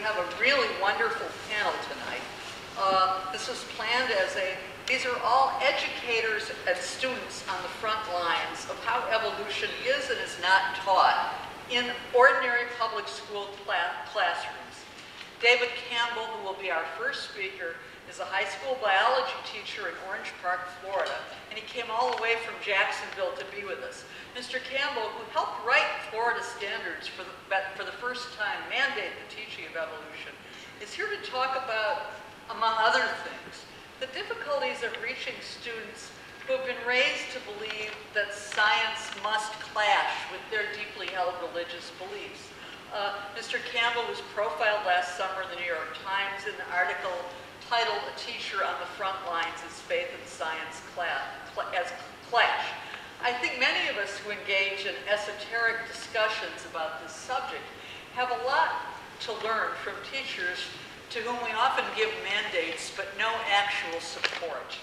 have a really wonderful panel tonight. This was planned as these are all educators and students on the front lines of how evolution is and is not taught in ordinary public school classrooms. David Campbell, who will be our first speaker, is a high school biology teacher in Orange Park, Florida, and he came all the way from Jacksonville to be with us. Mr. Campbell, who helped write Florida standards for the first time, mandate the teaching of evolution, is here to talk about, among other things, the difficulties of reaching students who have been raised to believe that science must clash with their deeply held religious beliefs. Mr. Campbell was profiled last summer in the New York Times in an article titled "A Teacher on the Front Lines as Faith and Science Clash." I think many of us who engage in esoteric discussions about this subject have a lot to learn from teachers to whom we often give mandates but no actual support.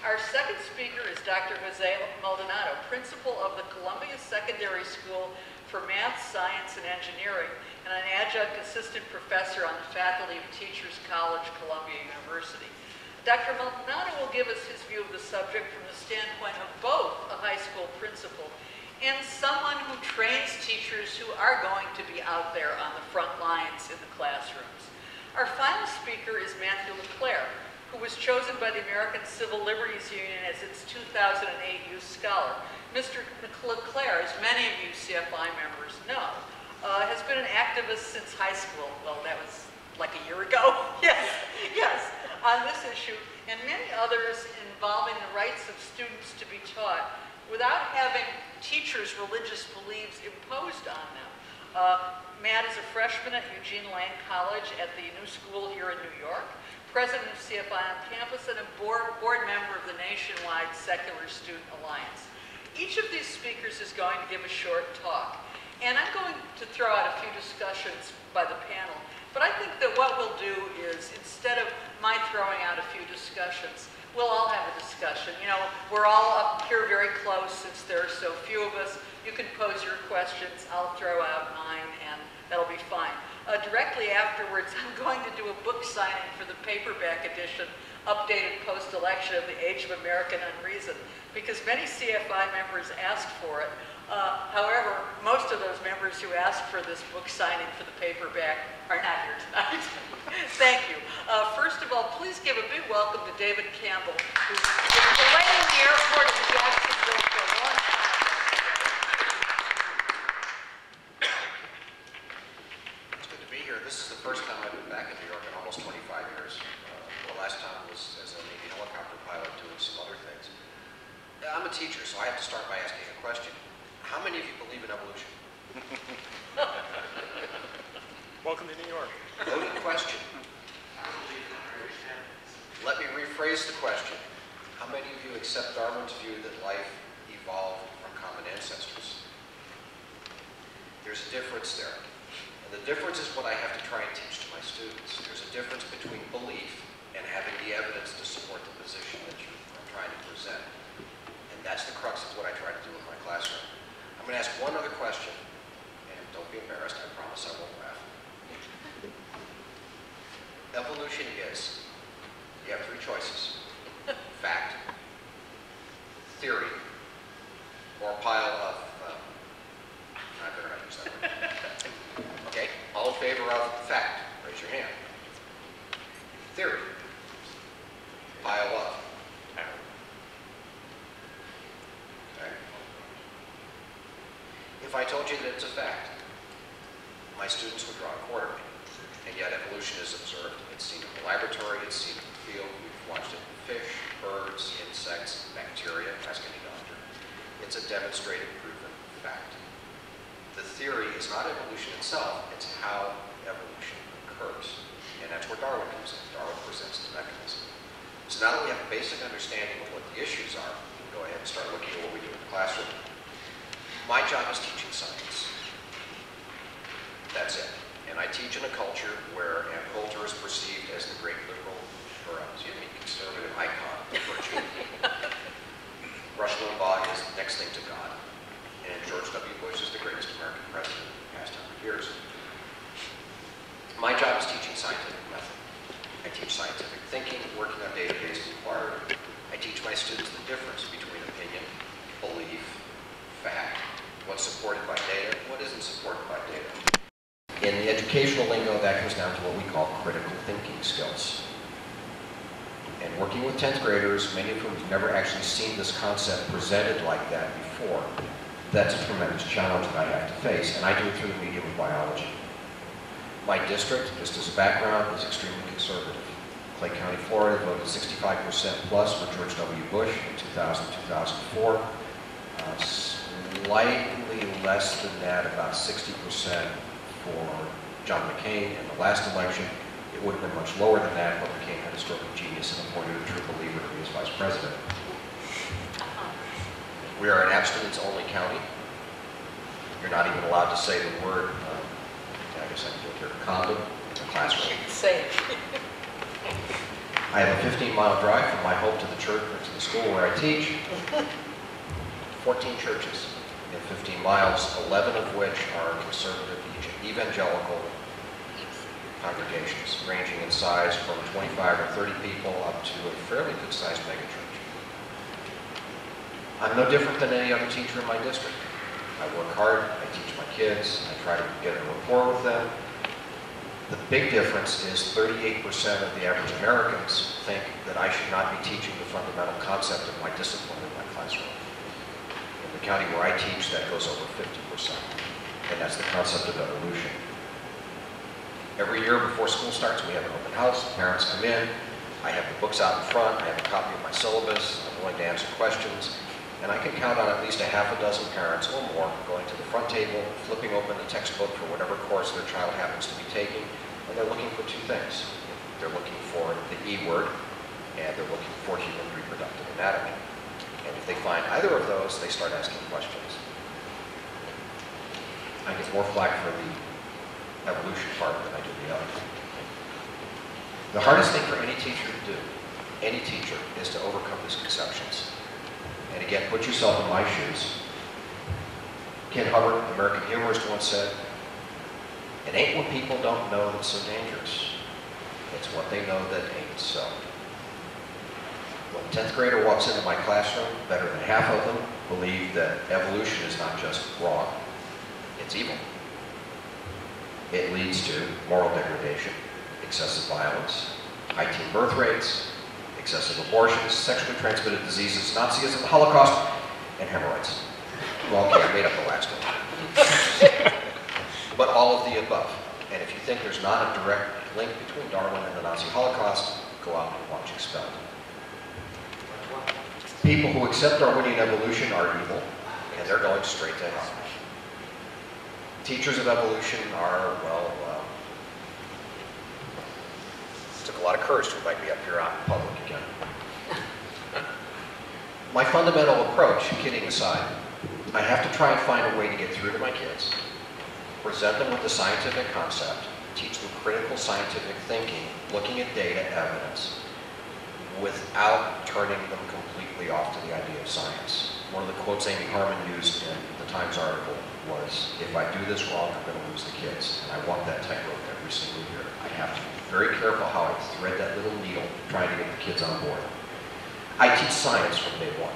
Our second speaker is Dr. Jose Maldonado, principal of the Columbia Secondary School for Math, Science, and Engineering, and an adjunct assistant professor on the faculty of Teachers College, Columbia University. Dr. Maldonado will give us his view of the subject from the standpoint of both a high school principal and someone who trains teachers who are going to be out there on the front lines in the classrooms. Our final speaker is Matthew LaClair, who was chosen by the American Civil Liberties Union as its 2008 Youth Scholar. Mr. LaClair, as many of you CFI members know, has been an activist since high school. Well, that was like a year ago. Yes, on this issue, and many others involving the rights of students to be taught without having teachers' religious beliefs imposed on them. Matt is a freshman at Eugene Lang College at the new school here in New York, president of CFI-On Campus, and a board member of the nationwide Secular Student Alliance. Each of these speakers is going to give a short talk, and I'm going to throw out a few discussions by the panel, but I think that what we'll do is, instead of my throwing out a few discussions, we'll all have a discussion. You know, we're all up here very close since there are so few of us. You can pose your questions, I'll throw out mine, and that'll be fine. Directly afterwards, I'm going to do a book signing for the paperback edition, updated post-election of The Age of American Unreason, because many CFI members asked for it. However, most of those members who asked for this book signing for the paperback are not here tonight. Thank you. First of all, please give a big welcome to David Campbell, who's been delayed in the airport in Jacksonville for a long time. It's good to be here. This is the first time I've been back in New York in almost 25 years. The last time was as a Navy helicopter pilot doing some other things. I'm a teacher, so I have to start by asking a question. How many of you believe in evolution? Welcome to New York. Loaded question. Let me rephrase the question. How many of you accept Darwin's view that life evolved from common ancestors? There's a difference there. And the difference is what I have to try and teach to my students. There's a difference between belief and having the evidence to support the position that you are trying to present. And that's the crux of what I try to do in my classroom. I'm going to ask one other question, and don't be embarrassed, I promise I won't laugh. Evolution is, you have three choices: fact, theory, or a pile of, I better not use that word. Okay, all in favor of fact, raise your hand. Theory, pile of. If I told you that it's a fact, my students would draw accordingly. And yet evolution is observed. It's seen in the laboratory, it's seen in the field. We've watched it in fish, birds, insects, bacteria, ask any doctor. It's a demonstrated, proven fact. The theory is not evolution itself, it's how evolution occurs. And that's where Darwin comes in. Darwin presents the mechanism. So now that we have a basic understanding of what the issues are, we can go ahead and start looking at what we do in the classroom. My job is teaching science. That's it. And I teach in a culture where Ann Coulter is perceived as the great liberal, or conservative icon of virtue. Rush Limbaugh is the next thing to God. And George W. Bush is the greatest American president in the past 100 years. My My job is teaching scientific method. I teach scientific thinking, working on database inquiry. I teach my students the difference between opinion, belief, fact, what's supported by data, what isn't supported by data. In the educational lingo, that comes down to what we call critical thinking skills. And working with 10th graders, many of whom have never actually seen this concept presented like that before, that's a tremendous challenge that I have to face, and I do it through the medium of biology. My district, just as a background, is extremely conservative. Clay County, Florida voted 65% plus for George W. Bush in 2000-2004. Slightly less than that, about 60% for John McCain in the last election. It would have been much lower than that, but McCain had a stroke of genius and appointed a true believer to be his vice president. We are an abstinence-only county. You're not even allowed to say the word, I guess I can do it here, condom in the classroom. Say it. I have a 15-mile drive from my home to the church or to the school where I teach. 14 churches in 15 miles, 11 of which are conservative evangelical congregations, ranging in size from 25 or 30 people up to a fairly good-sized megachurch. I'm no different than any other teacher in my district. I work hard, I teach my kids, I try to get a rapport with them. The big difference is 38% of the average Americans think that I should not be teaching the fundamental concept of my discipline in my classroom. In the county where I teach, that goes over 50%, and that's the concept of evolution. Every year before school starts, we have an open house, parents come in, I have the books out in front, I have a copy of my syllabus, I'm willing to answer questions, and I can count on at least a half a dozen parents or more going to the front table, flipping open the textbook for whatever course their child happens to be taking, and they're looking for two things. They're looking for the E word, and they're looking for human reproductive anatomy. And if they find either of those, they start asking questions. I get more flack for the evolution part than I do the other. The hardest thing for any teacher to do, any teacher, is to overcome misconceptions. And again, put yourself in my shoes. Ken Hubbard, American humorist, once said, "It ain't what people don't know that's so dangerous. It's what they know that ain't so." When a 10th grader walks into my classroom, better than half of them believe that evolution is not just wrong, it's evil. It leads to moral degradation, excessive violence, high teen birth rates, excessive abortions, sexually transmitted diseases, Nazism, the Holocaust, and hemorrhoids. Well, okay, I made up the last one. But all of the above. And if you think there's not a direct link between Darwin and the Nazi Holocaust, go out and watch Expelled. People who accept Darwinian evolution are evil, and they're going straight to hell. Teachers of evolution are, well, it took a lot of courage to invite me up here out in public again. My fundamental approach, kidding aside, I have to try and find a way to get through to my kids, present them with the scientific concept, teach them critical scientific thinking, looking at data evidence, without turning them completely off to the idea of science. One of the quotes Amy Harmon used in the Times article was, "If I do this wrong, I'm going to lose the kids." And I walk that tightrope every single year. I have to be very careful how I thread that little needle trying to get the kids on board. I teach science from day one.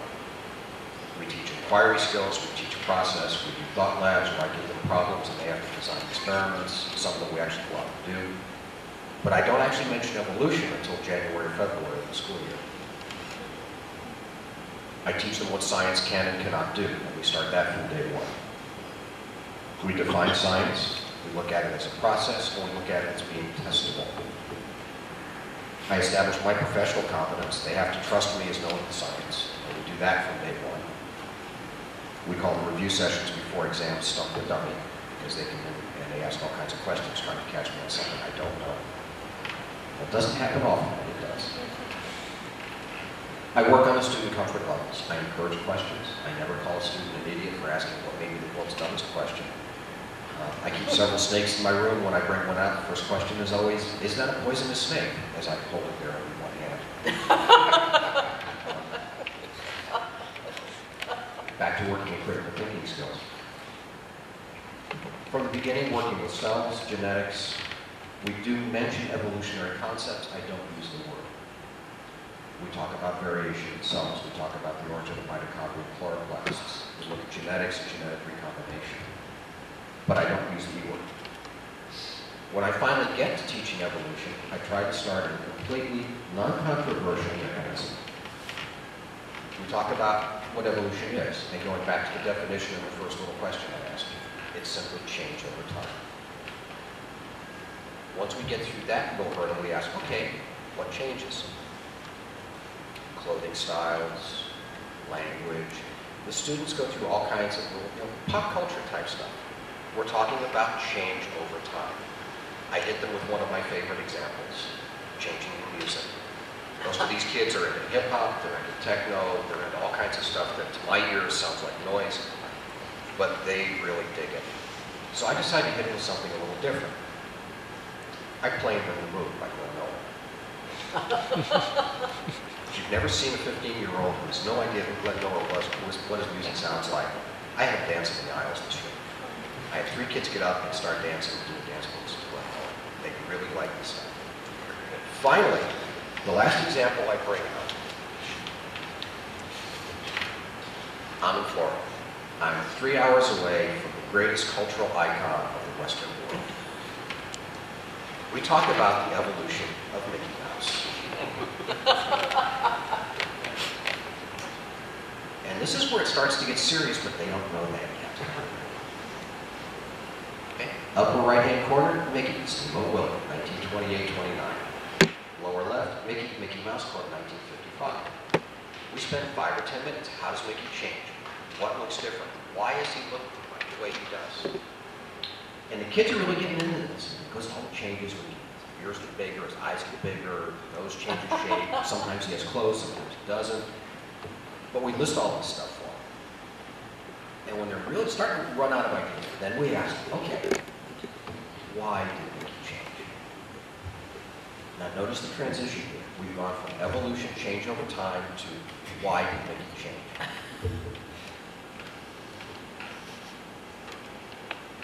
We teach inquiry skills, we teach process, we do thought labs where I give them problems and they have to design experiments, some of them we actually go out and do. But I don't actually mention evolution until January or February of the school year. I teach them what science can and cannot do, and we start that from day one. We define science, we look at it as a process, and we look at it as being testable. I establish my professional competence. They have to trust me as knowing the science, and we do that from day one. We call them review sessions before exams stump the dummy, because they come in and they ask all kinds of questions trying to catch me on something I don't know. It doesn't happen often, but it does. I work on the student comfort levels. I encourage questions. I never call a student an idiot for asking what may be the world's dumbest question. I keep several snakes in my room. When I bring one out, the first question is always, "Is that a poisonous snake?" as I hold it there in one hand. Back to working with critical thinking skills. From the beginning, working with cells, genetics, We do mention evolutionary concepts. I don't use the word. We talk about variation in cells. We talk about the origin of mitochondrial chloroplasts. We look at genetics and genetic recombination. But I don't use the word. When I finally get to teaching evolution, I try to start in a completely non-controversial mechanism. We talk about what evolution is, and going back to the definition of the first little question I asked you, it's simply change over time. Once we get through that little hurdle, we ask, okay, what changes? Clothing styles, language. The students go through all kinds of pop culture type stuff. We're talking about change over time. I hit them with one of my favorite examples, changing the music. Most of these kids are into hip-hop, they're into techno, they're into all kinds of stuff that to my ears sounds like noise, but they really dig it. So I decided to hit them with something a little different. I played them in the mood by Glenn Miller. If you've never seen a 15-year-old who has no idea who Glenn Miller was, what his music sounds like, I had them dancing in the aisles this year. I had 3 kids get up and start dancing and doing dance moves to Glenn Miller. They really like this stuff. Finally, the last example I bring up, I'm in Florida. I'm 3 hours away from the greatest cultural icon of the Western world. We talk about the evolution of Mickey Mouse. And this is where it starts to get serious, but they don't know that yet. Okay. Upper right-hand corner, Mickey, Steamboat Willie, 1928-29. Lower left, Mickey Mouse Club, 1955. We spend 5 or 10 minutes. How does Mickey change? What looks different? Why does he look the way he does? And the kids are really getting into this because all the changes when his ears get bigger, his eyes get bigger, nose changes shape. Sometimes he has clothes, sometimes he doesn't. But we list all this stuff for them. And when they're really starting to run out of ideas, then we ask, okay, why did Mickey change? Now notice the transition here. We've gone from evolution, change over time, to why did Mickey change?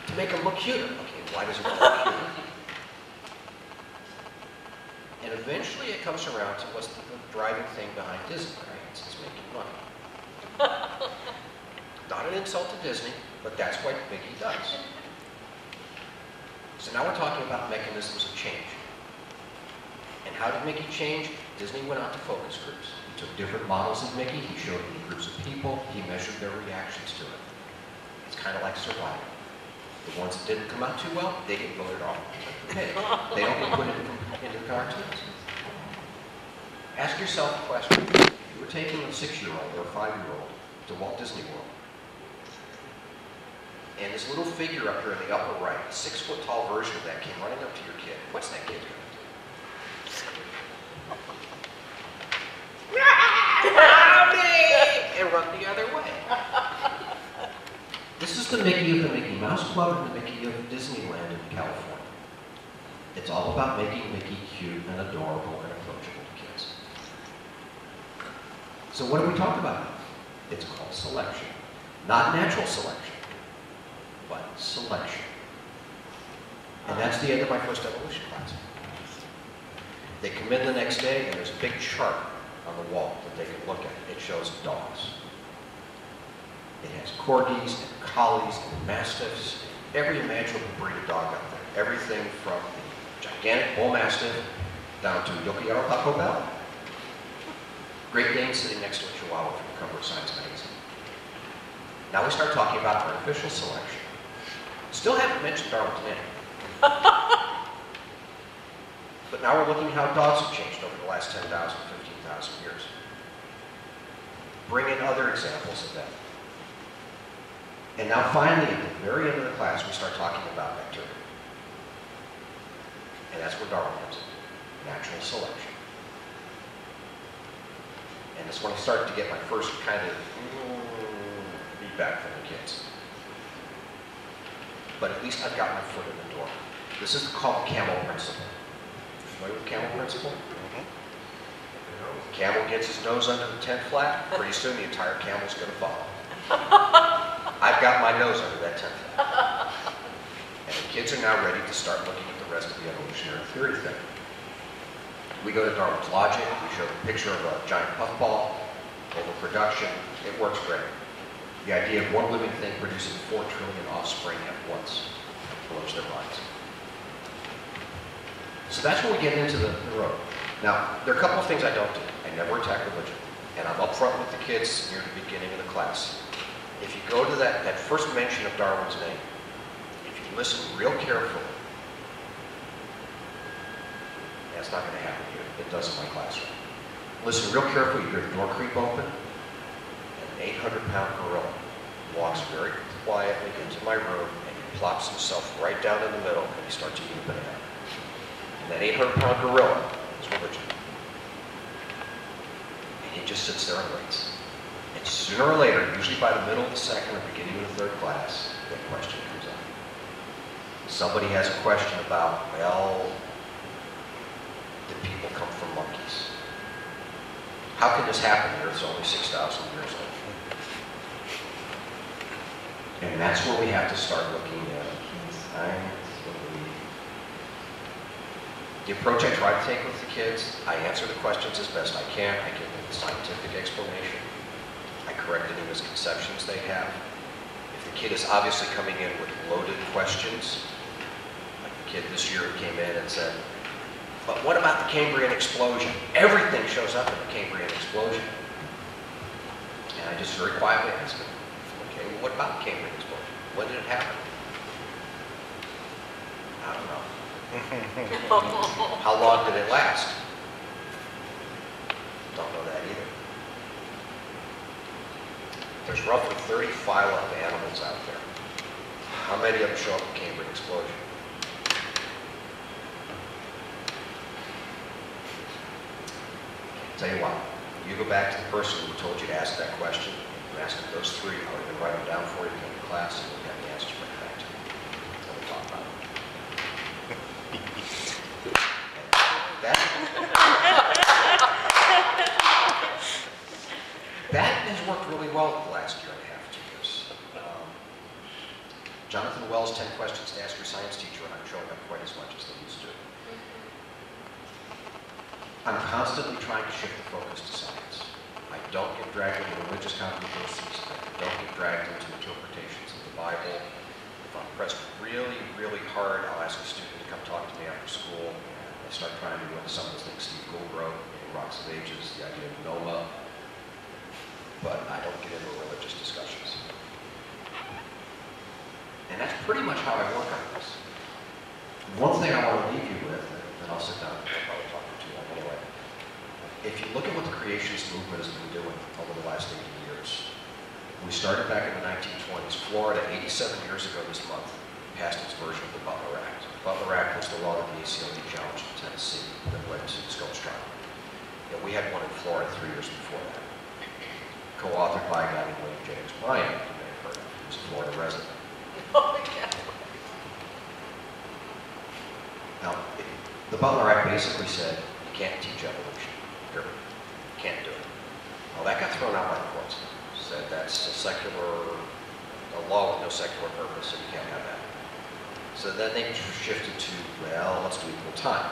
To make him look cuter. Okay, why does he look cuter? And eventually it comes around to what's the driving thing behind Disney, right? It's making money. Not an insult to Disney, but that's what Mickey does. So now we're talking about mechanisms of change. And how did Mickey change? Disney went out to focus groups. He took different models of Mickey, he showed them to groups of people, he measured their reactions to it. It's kind of like Survivor. The ones that didn't come out too well, they get voted off. They don't get put into the cartoons. Ask yourself a question. If you were taking a 6-year-old or a 5-year-old to Walt Disney World, and this little figure up here in the upper right, a 6-foot-tall version of that came running up to your kid, what's that kid going to do? And run the other way. This is the Mickey of the Mickey Mouse Club and the Mickey of Disneyland in California. It's all about making Mickey cute and adorable and approachable to kids. So what do we talk about? It's called selection. Not natural selection, but selection. And that's the end of my first evolution class. They come in the next day and there's a big chart on the wall that they can look at. It shows dogs. It has corgis and collies and mastiffs, every imaginable breed of dog out there. Everything from the gigantic bull mastiff down to Yokiaro Taco Bell. Great Dane sitting next to a Chihuahua from the cover of Science magazine. Now we start talking about artificial selection. Still haven't mentioned Darwin's name. But now we're looking at how dogs have changed over the last 10,000, 15,000 years. Bring in other examples of that. And now finally, at the very end of the class, we start talking about bacteria. And that's where Darwin comes in, natural selection. And that's when I started to get my first kind of feedback from the kids. But at least I've got my foot in the door. This is called camel principle. Familiar with camel principle? Camel gets his nose under the tent flap, pretty soon the entire camel's going to follow. I've got my nose under that tent flap. And the kids are now ready to start looking at the rest of the evolutionary theory thing. We go to Darwin's logic, we show a picture of a giant puffball, overproduction, it works great. The idea of one living thing producing 4 trillion offspring at once blows their minds. So that's when we get into the road. Now, there are a couple of things I don't do. I never attack religion. And I'm upfront with the kids near the beginning of the class. If you go to that first mention of Darwin's name, if you listen real carefully, that's not going to happen here. It does in my classroom. Listen real carefully, you hear the door creak open, and an 800-pound gorilla walks very quietly into my room, and he plops himself right down in the middle, and he starts eating a banana. And that 800-pound gorilla is religion. And he just sits there and waits. And sooner or later, usually by the middle of the second or beginning of the third class, that question comes up. Somebody has a question about, well, did people come from monkeys? How can this happen? The Earth's only 6,000 years old. And that's where we have to start looking at science. The approach I try to take with the kids, I answer the questions as best I can. I give them the scientific explanation. I correct any misconceptions they have. If the kid is obviously coming in with loaded questions, like the kid this year who came in and said, but what about the Cambrian explosion? Everything shows up in the Cambrian explosion. And I just very quietly ask him, okay, well, what about the Cambrian explosion? When did it happen? I don't know. How long did it last? Don't know that either. There's roughly 30 phyla of animals out there. How many of them show up in the Cambrian explosion? Tell you what, you go back to the person who told you to ask that question, you ask them those 3, I'll even write them down for you in the class, and we'll have the answer right back to you. Then we'll talk about it. That has worked really well the last year and a half, 2 years. Jonathan Wells' 10 questions to ask your science teacher aren't showing up quite as much as they used to. I'm constantly trying to shift the focus to science. I don't get dragged into religious controversies. I don't get dragged into interpretations of the Bible. If I'm pressed really, really hard, I'll ask a student to come talk to me after school. I start trying to go into some of those things Steve Gould wrote in Rocks of Ages, the idea of Noma. But I don't get into religious discussions. And that's pretty much how I work on this. One thing I want to leave you with, and I'll sit down and I'll probably talk to you anyway. If you look at what the creationist movement has been doing over the last 80 years, we started back in the 1920s. Florida, 87 years ago this month, passed its version of the Butler Act. The Butler Act was the law that the ACLU challenged in Tennessee that led to Scopes trial. And we had one in Florida 3 years before that, co-authored by a guy named William James Bryan, you may have heard of. He was a Florida resident. Oh, yeah. Now, the Butler Act basically said you can't teach evolution. Period. You can't do it. Well, that got thrown out by the courts. Said that's a law with no secular purpose, and you can't have that. So then they shifted to, well, let's do equal time.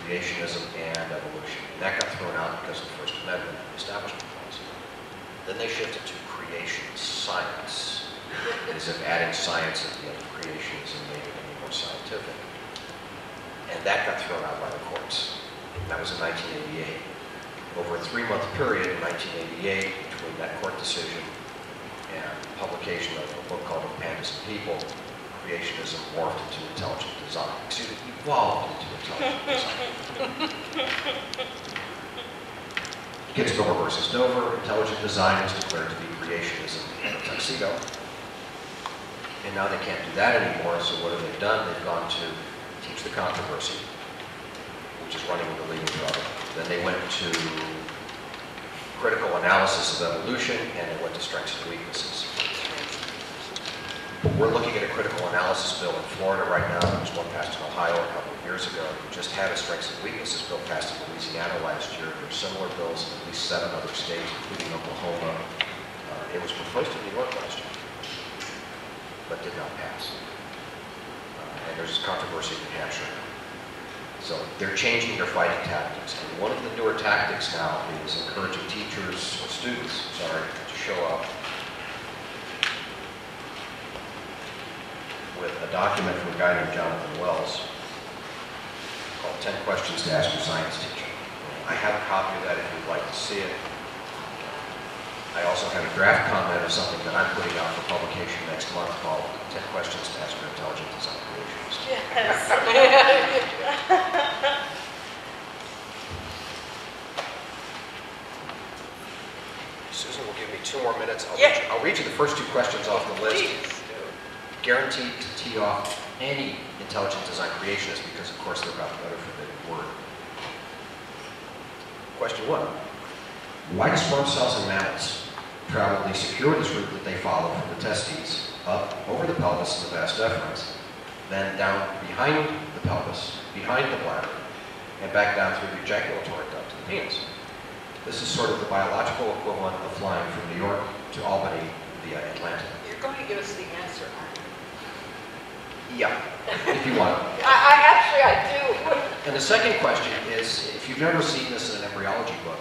Creationism and evolution. And that got thrown out because of the First Amendment and the Establishment Clause. Then they shifted to creation science, as if adding science at the end of creationism made it any more scientific. And that got thrown out by the courts. And that was in 1988. Over a 3-month period in 1988, between that court decision and publication of a book called Pandas and People, creationism morphed into intelligent design. Excuse me, evolved into intelligent design. Kitzbühel versus Dover, intelligent design was declared to be creationism in a tuxedo. And now they can't do that anymore, so what have they done? They've gone to teach the controversy, which is running into legal trouble. Then they went to critical analysis of evolution, and they went to strengths and weaknesses. We're looking at a critical analysis bill in Florida right now. There was one passed in Ohio a couple of years ago. We just had a strengths and weaknesses bill passed in Louisiana last year. There are similar bills in at least 7 other states, including Oklahoma. It was proposed in New York last year, but did not pass. and there's controversy in New Hampshire. So they're changing their fighting tactics. And one of the newer tactics now is encouraging teachers, or students, sorry, to show up with a document from a guy named Jonathan Wells called 10 Questions to Ask Your Science Teacher. I have a copy of that if you'd like to see it. I also have a draft comment of something that I'm putting out for publication next month called 10 Questions to Ask Your Intelligent Design Creationist. Yes. Susan will give me 2 more minutes. Yeah. I'll read you the first 2 questions off the list. Please. Guaranteed to tee off any intelligent design creationist because, of course, they're about the other forbidden word. Question 1. Why do sperm cells in mammals travel the circuitous route that they follow from the testes, up over the pelvis in the vas deferens, then down behind the pelvis, behind the bladder, and back down through the ejaculatory duct to the penis? This is sort of the biological equivalent of flying from New York to Albany via Atlanta. You're going to give us the answer, aren't you? Yeah, if you want. I do. And the second question is, if you've never seen this in an embryology book,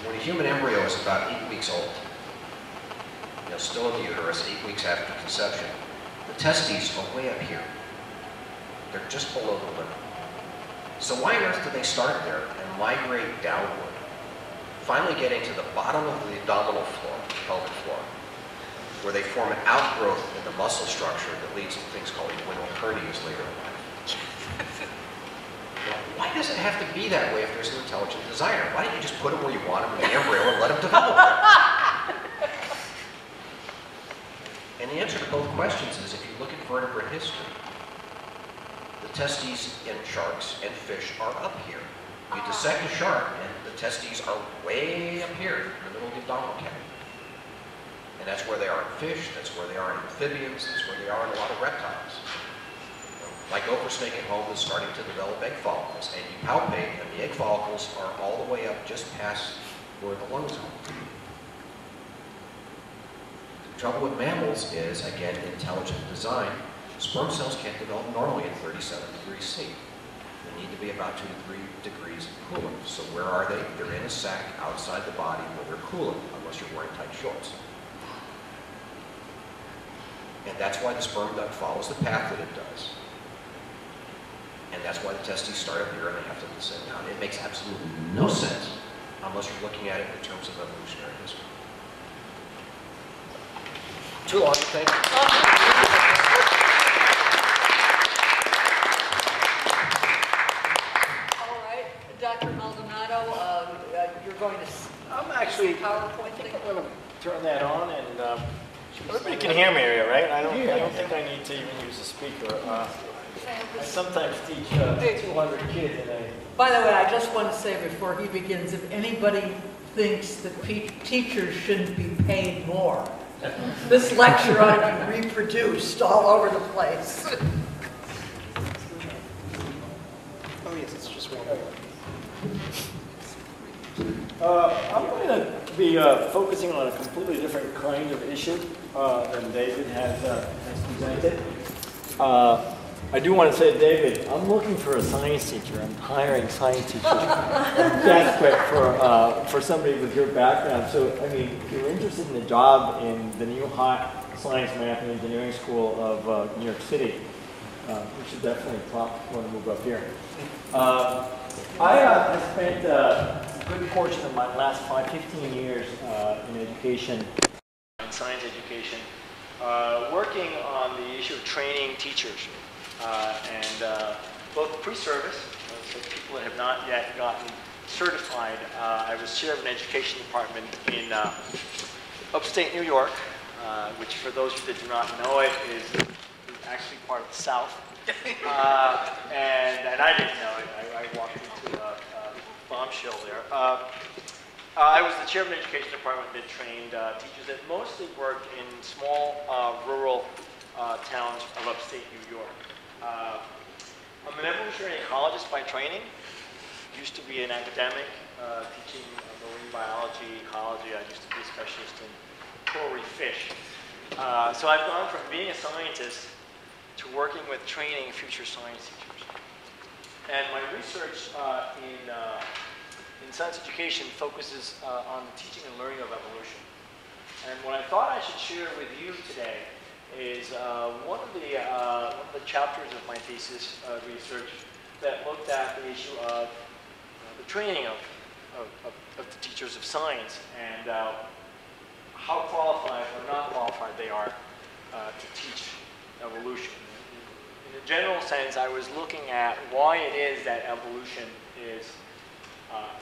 when a human embryo is about 8 weeks old, still in the uterus, 8 weeks after conception, the testes are way up here. They're just below the liver. So why on earth do they start there and migrate downward, finally getting to the bottom of the abdominal floor, pelvic floor, where they form an outgrowth in the muscle structure that leads to things called inguinal hernias later in life? Why does it have to be that way if there's an intelligent designer? Why don't you just put them where you want them in the embryo and let them develop there? And the answer to both questions is, if you look at vertebrate history, the testes in sharks and fish are up here. You dissect a shark and the testes are way up here in the middle of the abdominal cavity. And that's where they are in fish, that's where they are in amphibians, that's where they are in a lot of reptiles. Like gopher snake at home is starting to develop egg follicles, and you palpate, and the egg follicles are all the way up just past where the lungs are. The trouble with mammals is, again, intelligent design. Sperm cells can't develop normally at 37 degrees C. They need to be about 2 to 3 degrees cooler. So where are they? They're in a sac outside the body where they're cooling, unless you're wearing tight shorts. And that's why the sperm duct follows the path that it does. And that's why the testes start up here and they have to descend down. It makes absolutely no sense unless you're looking at it in terms of evolutionary history. Too long, thank you. All right, Dr. Maldonado, you're going to I'm actually, PowerPoint I think thing? I'm going to turn that on, and everybody can hear me, right? I don't think I need to even use a speaker. I sometimes teach 200 kids, and By the way, I just want to say before he begins, if anybody thinks that teachers shouldn't be paid more, this lecture ought to be reproduced all over the place. oh yes, it's just one. I'm going to be focusing on a completely different kind of issue than David has presented. I do want to say, David, I'm looking for a science teacher. I'm hiring science teachers. I'm desperate for somebody with your background. So, I mean, if you're interested in a job in the new hot science, math, and engineering school of New York City, you should definitely want to move up here. I spent a good portion of my last 15 years in education, in science education, working on the issue of training teachers. Both pre-service, so people that have not yet gotten certified. I was chair of an education department in upstate New York, which for those that do not know it is actually part of the South. And I didn't know it. I walked into a bombshell there. I was the chair of an education department that trained teachers that mostly worked in small rural towns of upstate New York. I'm an evolutionary ecologist by training. Used to be an academic teaching marine biology, ecology. I used to be a specialist in coral reef fish. So I've gone from being a scientist to working with training future science teachers. And my research in science education focuses on the teaching and learning of evolution. And what I thought I should share with you today is one of the chapters of my thesis research that looked at the issue of the training of the teachers of science and how qualified or not qualified they are to teach evolution. In a general sense, I was looking at why it is that evolution is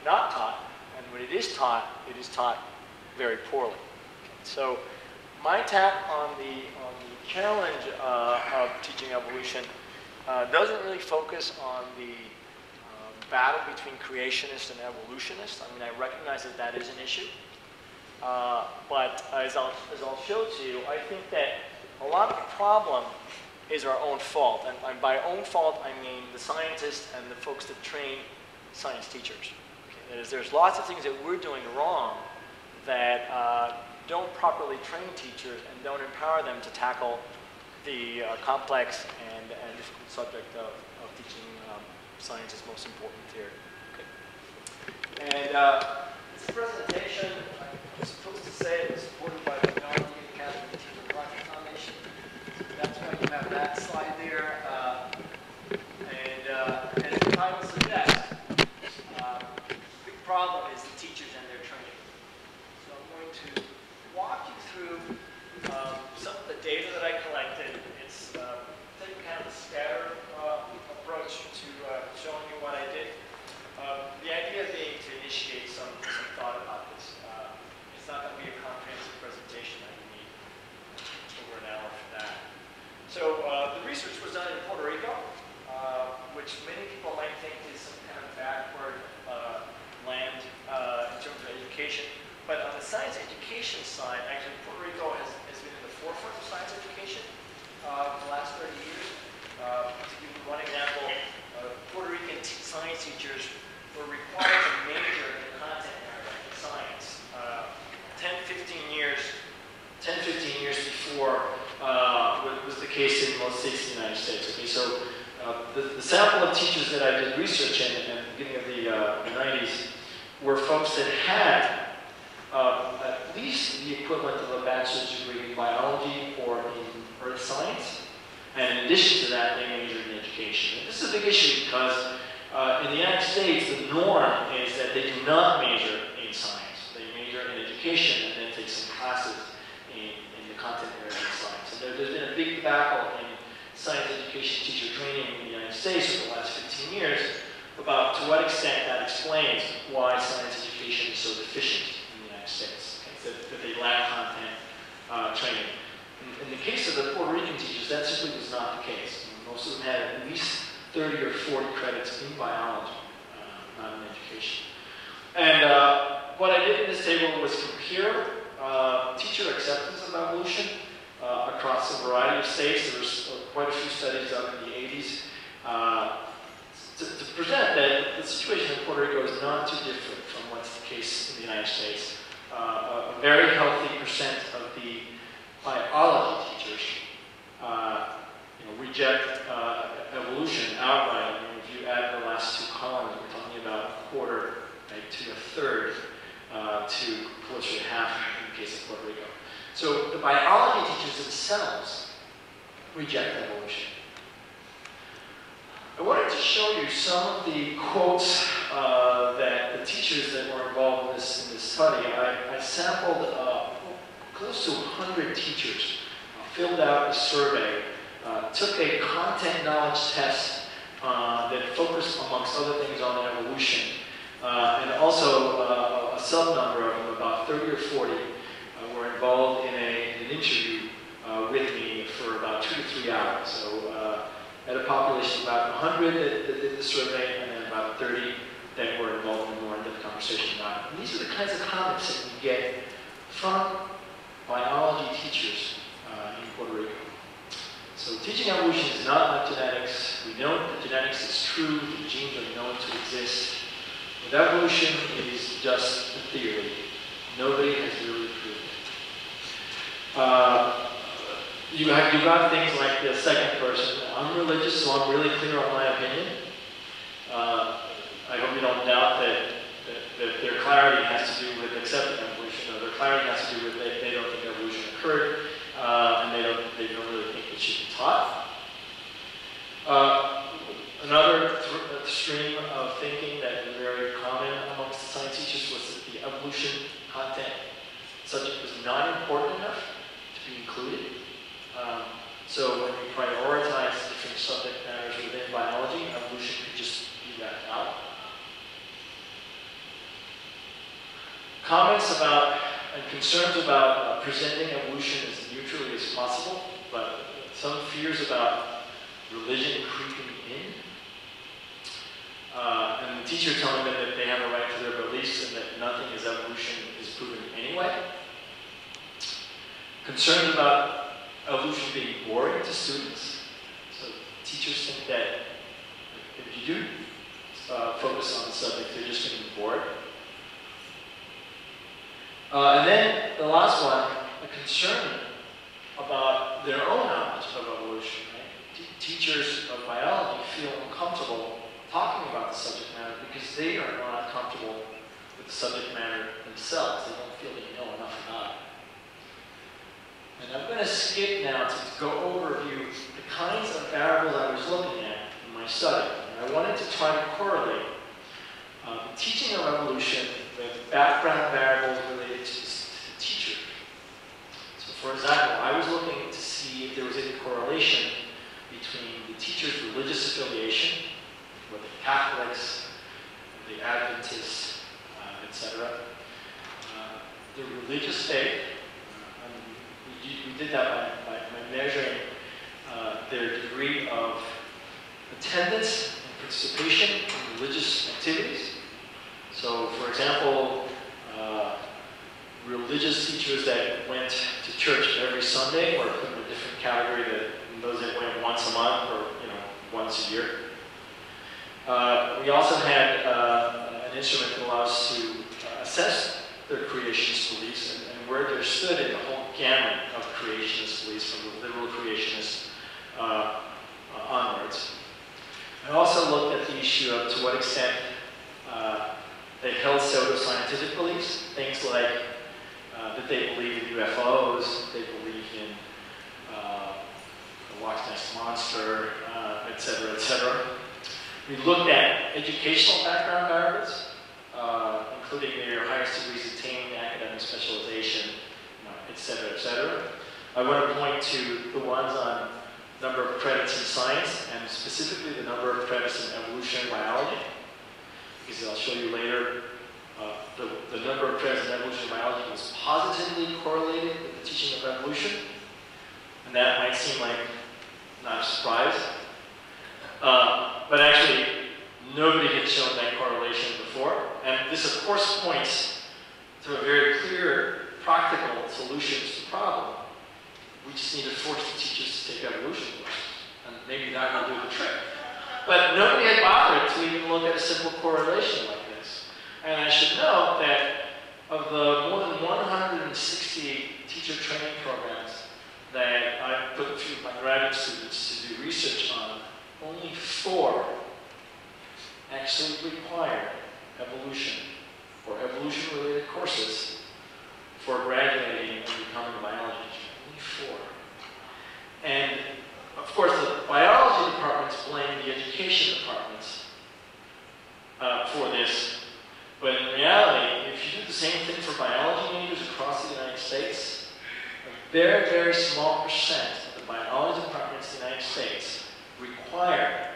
not taught, and when it is taught very poorly. So my take on the challenge of teaching evolution doesn't really focus on the battle between creationists and evolutionists. I mean, I recognize that that is an issue. But as I'll show to you, I think that a lot of the problem is our own fault. And by own fault, I mean the scientists and the folks that train science teachers. Okay? That is, there's lots of things that we're doing wrong that don't properly train teachers and don't empower them to tackle the complex and difficult subject of teaching science's most important theory. Okay. And this presentation, I'm supposed to say, is supported by the David Campbell Teacher Project Foundation. So that's why you have that slide there. And as the title suggests, the big problem is the teachers and their training. So I'm going to walk you through some of the data that I collected. It's taking kind of a scattered approach to showing you what I did. The idea being to initiate some thought about this. It's not going to be a comprehensive presentation. I need over an hour for that. So the research was done in Puerto Rico, which many people might think is some kind of backward land in terms of education. But on the science education side, actually Puerto Rico has been in the forefront of science education for the last 30 years. To give you one example, Puerto Rican science teachers were required to major in the content area in science 10-15 years before was the case in most states in the United States. Okay, so the sample of teachers that I did research in at the beginning of the 90s were folks that had at least the equivalent of a bachelor's degree in biology or in earth science. And in addition to that, they majored in education. And this is a big issue because in the United States, the norm is that they do not major in science. They major in education and then take some classes in the content area of science. And there's been a big debacle in science education teacher training in the United States over the last 15 years about to what extent that explains why science education is so deficient in the United States. Okay? That they lack content training. In the case of the Puerto Rican teachers, that simply was not the case. Most of them had at least 30 or 40 credits in biology, not in education. And what I did in this table was compare teacher acceptance of evolution across a variety of states. There was quite a few studies up in the 80s to present that the situation in Puerto Rico is not too different from what's the case in the United States. A very healthy percent of the biology teachers reject evolution outright. I mean, if you add the last two columns, we're talking about a quarter to a third to closer to half in the case of Puerto Rico. So the biology teachers themselves reject evolution. I wanted to show you some of the quotes that the teachers that were involved in this study. I sampled close to 100 teachers, filled out a survey, took a content knowledge test that focused, amongst other things, on evolution, and also a sub-number of them, about 30 or 40, were involved in an interview with me for about 2 to 3 hours. So at a population of about 100 that did the survey, and then about 30 that were involved in more in-depth conversation about it. And these are the kinds of comments that we get from biology teachers in Puerto Rico. So teaching evolution is not like genetics. We know that genetics is true, the genes are known to exist. But evolution is just a theory. Nobody has really proved it. You got things like the second person. I'm religious, so I'm really clear on my opinion. I hope you don't doubt that their clarity has to do with accepting evolution, or their clarity has to do with they don't think evolution occurred, and they don't really think it should be taught. Another stream of thinking that was very common amongst science teachers was that the evolution content subject was not important enough to be included. So when we prioritize different subject matters within biology, evolution could just be left out. Comments about and concerns about presenting evolution as neutrally as possible, but some fears about religion creeping in. And the teacher telling them that they have a right to their beliefs and that nothing is evolution is proven anyway. Concerns about evolution being boring to students. So teachers think that if you do focus on the subject, they're just going to be bored. And then the last one, a concern about their own knowledge of evolution. Right? Teachers of biology feel uncomfortable talking about the subject matter because they are not comfortable with the subject matter themselves. They don't feel they know enough about it. And I'm going to skip now to go overview the kinds of variables I was looking at in my study. And I wanted to try to correlate teaching of evolution with background variables related to the teacher. So for example, I was looking to see if there was any correlation between the teacher's religious affiliation, whether Catholics, the Adventists, etc., the religious faith. We did that by measuring their degree of attendance and participation in religious activities. So, for example, religious teachers that went to church every Sunday were put in a different category than those that went once a month or once a year. We also had an instrument that allows us to assess their creationist beliefs and where they're stood in the whole gamut of creationist beliefs, from the literal creationists onwards. I also looked at the issue of to what extent they held pseudoscientific beliefs, things like that they believe in UFOs, they believe in the Loch Ness Monster, etc., etc. We looked at educational background variables, including their highest degrees attaining academic specialization, etc., etc. I want to point to the ones on number of credits in science, and specifically the number of credits in evolutionary biology, because I'll show you later the number of credits in evolutionary biology was positively correlated with the teaching of evolution, and that might seem like not a surprise, but actually nobody had shown that correlation before, and this of course points to a very clear practical solutions to the problem. We just need to force the teachers to take evolution courses, and maybe that will do the trick. But nobody had bothered to even look at a simple correlation like this. And I should note that of the more than 160 teacher training programs that I put through my graduate students to do research on, only 4 actually require evolution or evolution-related courses for graduating and becoming a biology teacher. Only 4. And of course, the biology departments blame the education departments for this. But in reality, if you do the same thing for biology majors across the United States, a very, very small percent of the biology departments in the United States require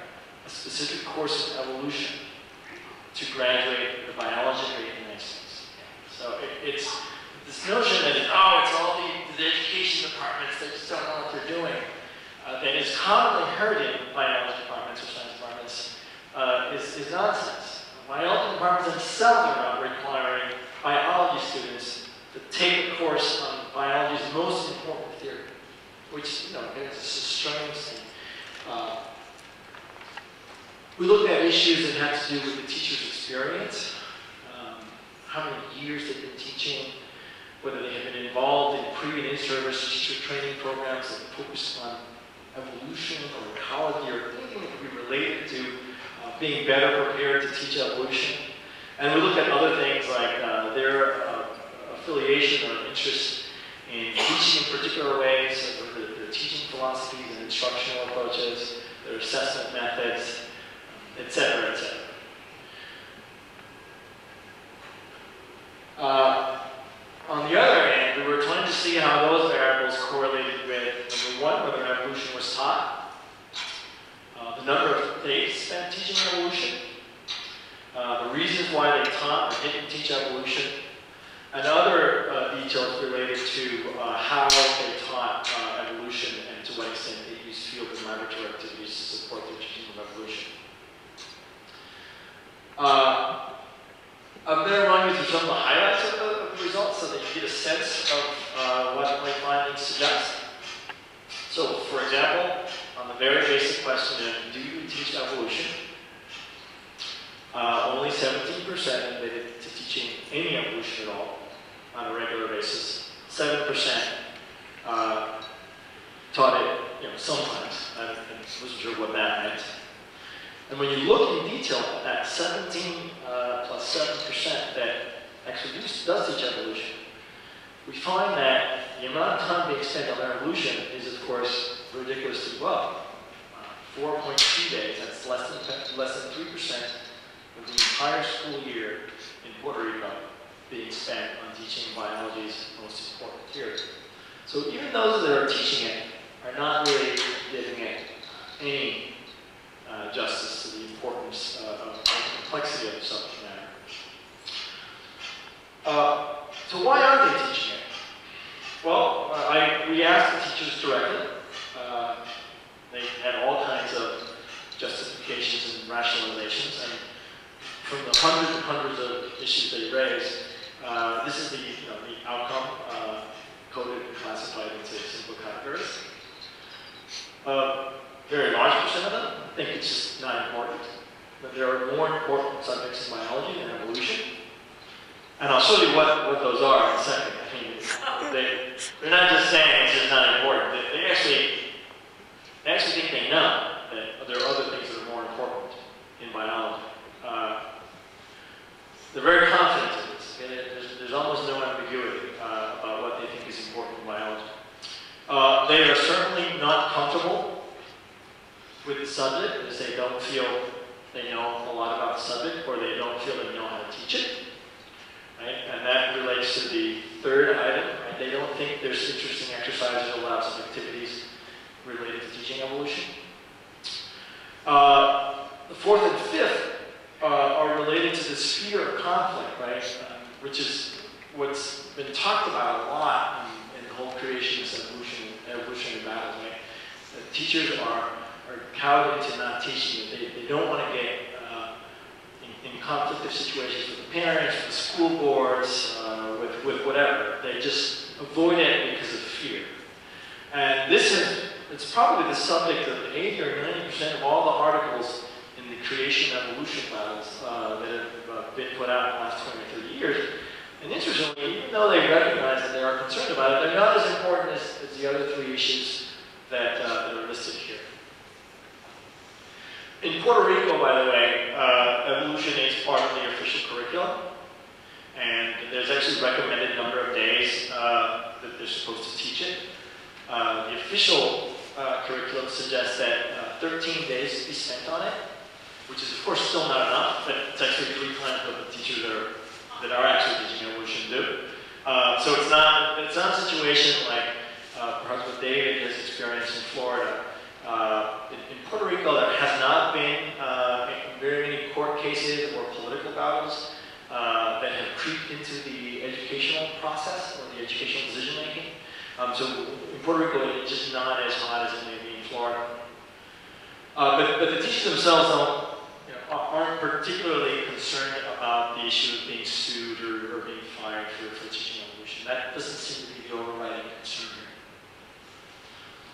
a specific course in evolution to graduate the biology degree in the United States. So it's this notion that, it's all the education departments that just don't know what they're doing, that is commonly heard in biology departments or science departments, is nonsense. Biology departments themselves are not requiring biology students to take a course on biology's most important theory, which, is a strange thing. We looked at issues that have to do with the teacher's experience, how many years they've been teaching, whether they have been involved in pre- and in-service teacher training programs that focus on evolution or ecology or anything that can be related to being better prepared to teach evolution. And we look at other things like their affiliation or interest in teaching in particular ways, their teaching philosophies and instructional approaches, their assessment methods, et cetera, et cetera. On the other hand, we were trying to see how those variables correlated with, number one, whether evolution was taught, the number of days spent teaching evolution, the reasons why they taught or didn't teach evolution, and other details related to how they taught evolution and to what extent they used field and laboratory activities to support their teaching of evolution. I'm going to run you through some of the highlights of the results so that you get a sense of what my findings suggest. So, for example, on the very basic question of do you teach evolution, only 17% admitted to teaching any evolution at all on a regular basis. 7% taught it, sometimes. I wasn't sure what that meant. And when you look in detail at that 17 plus 7% that actually does teach evolution, we find that the amount of time being spent on evolution is, of course, ridiculously low. 4.2 days, that's less than 3% of the entire school year in Puerto Rico being spent on teaching biology's most important theory. So even those that are teaching it are not really giving it any justice to the importance of the complexity of the subject matter. So why aren't they teaching it? Well, we asked the teachers directly. They had all kinds of justifications and rationalizations, and from the hundreds and hundreds of issues they raised, this is the outcome coded and classified into simple categories. Very large percent of them think it's just not important, but there are more important subjects in biology than evolution. And I'll show you what those are in a second. I mean, they're not just saying it's just not important. They actually think they know that there are other things that are more important in biology. They're very confident in this. Okay? There's almost no ambiguity about what they think is important in biology. They are certainly not comfortable with the subject because they don't feel they know a lot about the subject, or they don't feel they know how to teach it. Right? And that relates to the third item. Right? They don't think there's interesting exercises or labs and activities related to teaching evolution. The fourth and fifth are related to this fear of conflict, right? Which is what's been talked about a lot in the whole creationist evolutionary battle. Right? The teachers are cowed into not teaching it. They don't want to get in conflictive situations with the parents, with the school boards, with whatever. They just avoid it because of fear. And it's probably the subject of 80 or 90% of all the articles in the creation evolution battles that have been put out in the last 20 or 30 years. And interestingly, even though they recognize that they are concerned about it, they're not as important as the other three issues that are listed here. In Puerto Rico, by the way, evolution is part of the official curriculum, and there's actually a recommended number of days that they're supposed to teach it. The official curriculum suggests that 13 days to be spent on it, which is of course still not enough, but it's actually 3 times what the teachers that are actually teaching evolution do. So it's not a situation like perhaps what David has experienced in Florida. In Puerto Rico, there has not been very many court cases or political battles that have creeped into the educational process or the educational decision making. So in Puerto Rico, it's just not as hot as it may be in Florida. But the teachers themselves aren't particularly concerned about the issue of being sued or being fired for teaching evolution. That doesn't seem to be the overriding concern here.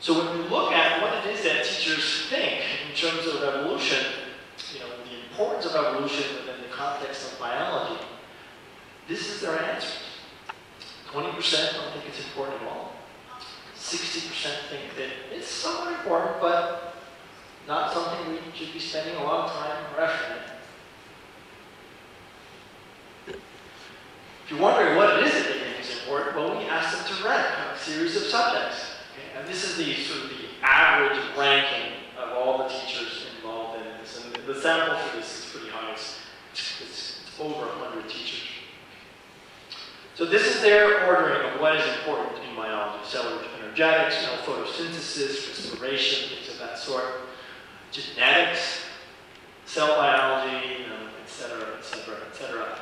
So when we look at what it is that teachers think in terms of evolution, the importance of evolution within the context of biology, this is their answer. 20% don't think it's important at all. 60% think that it's somewhat important, but not something we should be spending a lot of time or effort in. If you're wondering what it is that they think is important, well, we asked them to rank a series of subjects. Okay? And this is the sort of the average ranking of all the teachers involved in this. And the sample for this is pretty high. It's over 100 teachers. So this is their ordering of what is important in biology. Cellular energetics, photosynthesis, respiration, things of that sort. Genetics, cell biology, et cetera, et cetera, et cetera.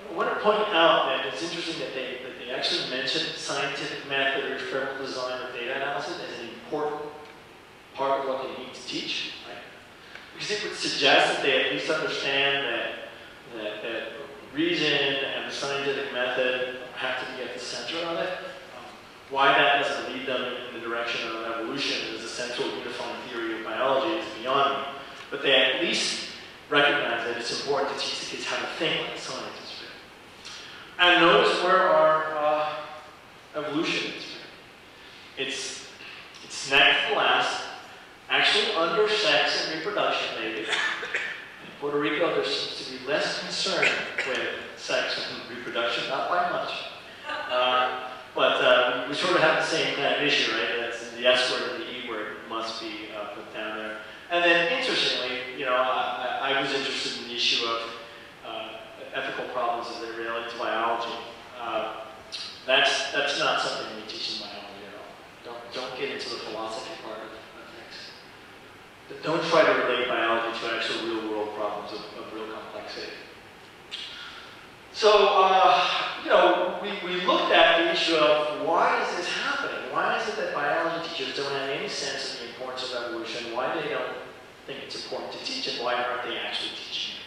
I want to point out that it's interesting that they actually mentioned scientific method or experimental design or data analysis as an important part of what they need to teach, right? Because it would suggest that they at least understand that reason and the scientific method have to be at the center of it. Why that doesn't lead them in the direction of evolution as a central unifying theory of biology is beyond me. But they at least recognize that it's important to teach the kids how to think like scientists. And notice where our evolution is. It's next to last, actually under sex and reproduction, maybe. In Puerto Rico, there seems to be less concern with sex and reproduction, not by much. But we sort of have the same kind of issue, right? That's the S word and the E word must be put down there. And then, interestingly, I was interested in the issue of ethical problems as they relate to biology. That's not something we teach in biology at all. Don't get into the philosophy part of things. Don't try to relate biology to actual real-world problems of real complexity. So, we looked at the issue of why is this happening? Why is it that biology teachers don't have any sense of the importance of evolution? Why they don't think it's important to teach it? Why aren't they actually teaching it?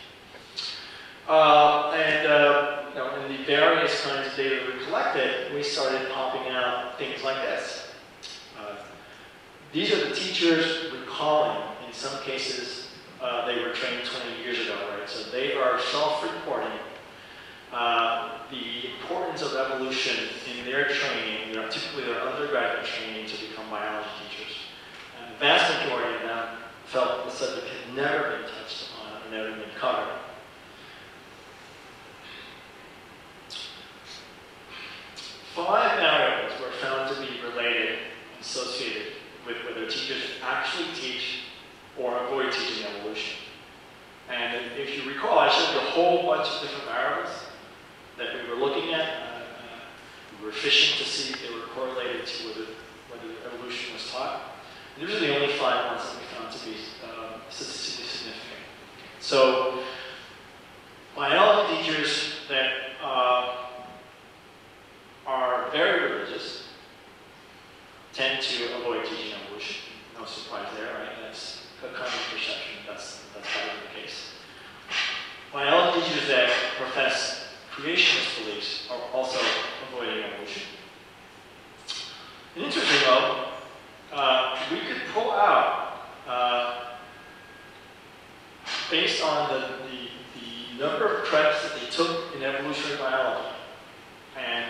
In the various kinds of data we collected, we started popping out things like this. These are the teachers recalling, in some cases, they were trained 20 years ago, right? So they are self-reporting the importance of evolution in their training, typically their undergraduate training to become biology teachers. And the vast majority of them felt the subject had never been touched upon or never been covered. Five variables were found to be related, associated with whether teachers actually teach or avoid teaching evolution. And if you recall, I showed you a whole bunch of different variables that we were looking at. We were fishing to see if they were correlated to whether evolution was taught. And these are the only 5 ones that we found to be statistically significant. So, biology teachers that are very religious tend to avoid teaching evolution. No surprise there, right? That's a common perception. That's probably the case. Biology teachers that profess creationist beliefs are also avoiding evolution. And interesting though, we could pull out, based on the number of credits that they took in evolutionary biology, and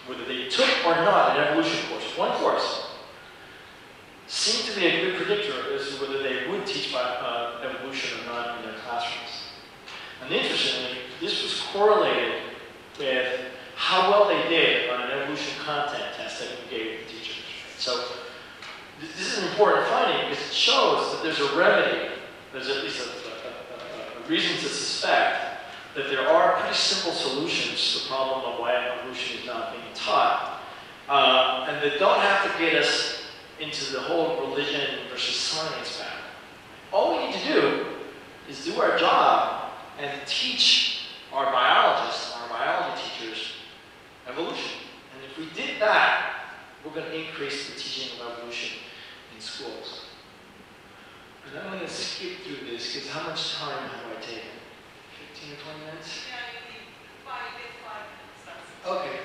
whether they took or not an evolution course, one course, seemed to be a good predictor as to whether they would teach evolution or not in their classrooms. And interestingly, this was correlated with how well they did on an evolution content test that we gave the teachers. So this is an important finding because it shows that there's a remedy, there's at least a reason to suspect that there are pretty simple solutions to the problem of why evolution is not being taught. And that don't have to get us into the whole religion versus science battle. All we need to do is do our job and teach our biologists, our biology teachers, evolution. And if we did that, we're going to increase the teaching of evolution in schools. And I'm going to skip through this because how much time have I taken? 15 or 20 minutes? Yeah, you need 5 minutes. Okay.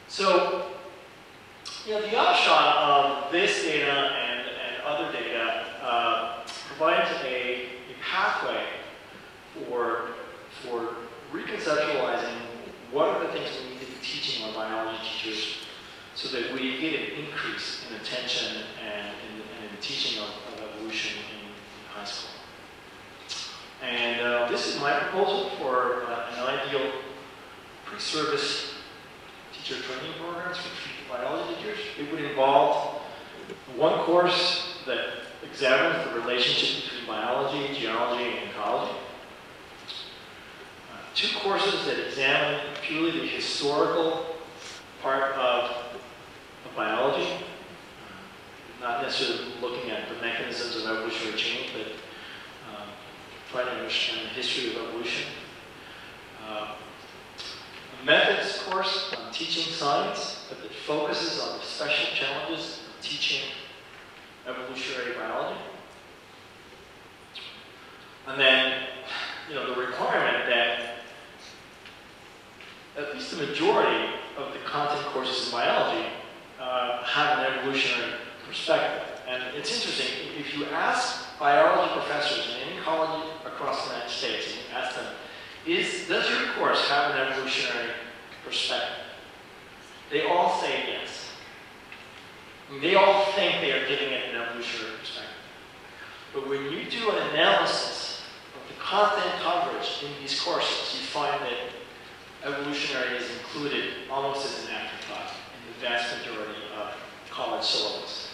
So, the upshot of this data and other data provides a pathway for reconceptualizing what are the things we need to be teaching so that we get an increase in attention and in the teaching of evolution in high school. And this is my proposal for an ideal pre-service teacher training programs for future biology teachers. It would involve one course that examines the relationship between biology, geology, and ecology. Two courses that examine purely the historical part of biology, not necessarily looking at the mechanisms of evolutionary change, but trying to understand the history of evolution. A methods course on teaching science that focuses on the special challenges of teaching evolutionary biology. And then, the requirement that at least the majority of the content courses in biology have an evolutionary perspective. And it's interesting, if you ask biology professors in any college across the United States, and you ask them, does your course have an evolutionary perspective? They all say yes. And they all think they are giving it an evolutionary perspective. But when you do an analysis of the content coverage in these courses, you find that evolutionary is included almost as an afterthought in the vast majority of college syllabus.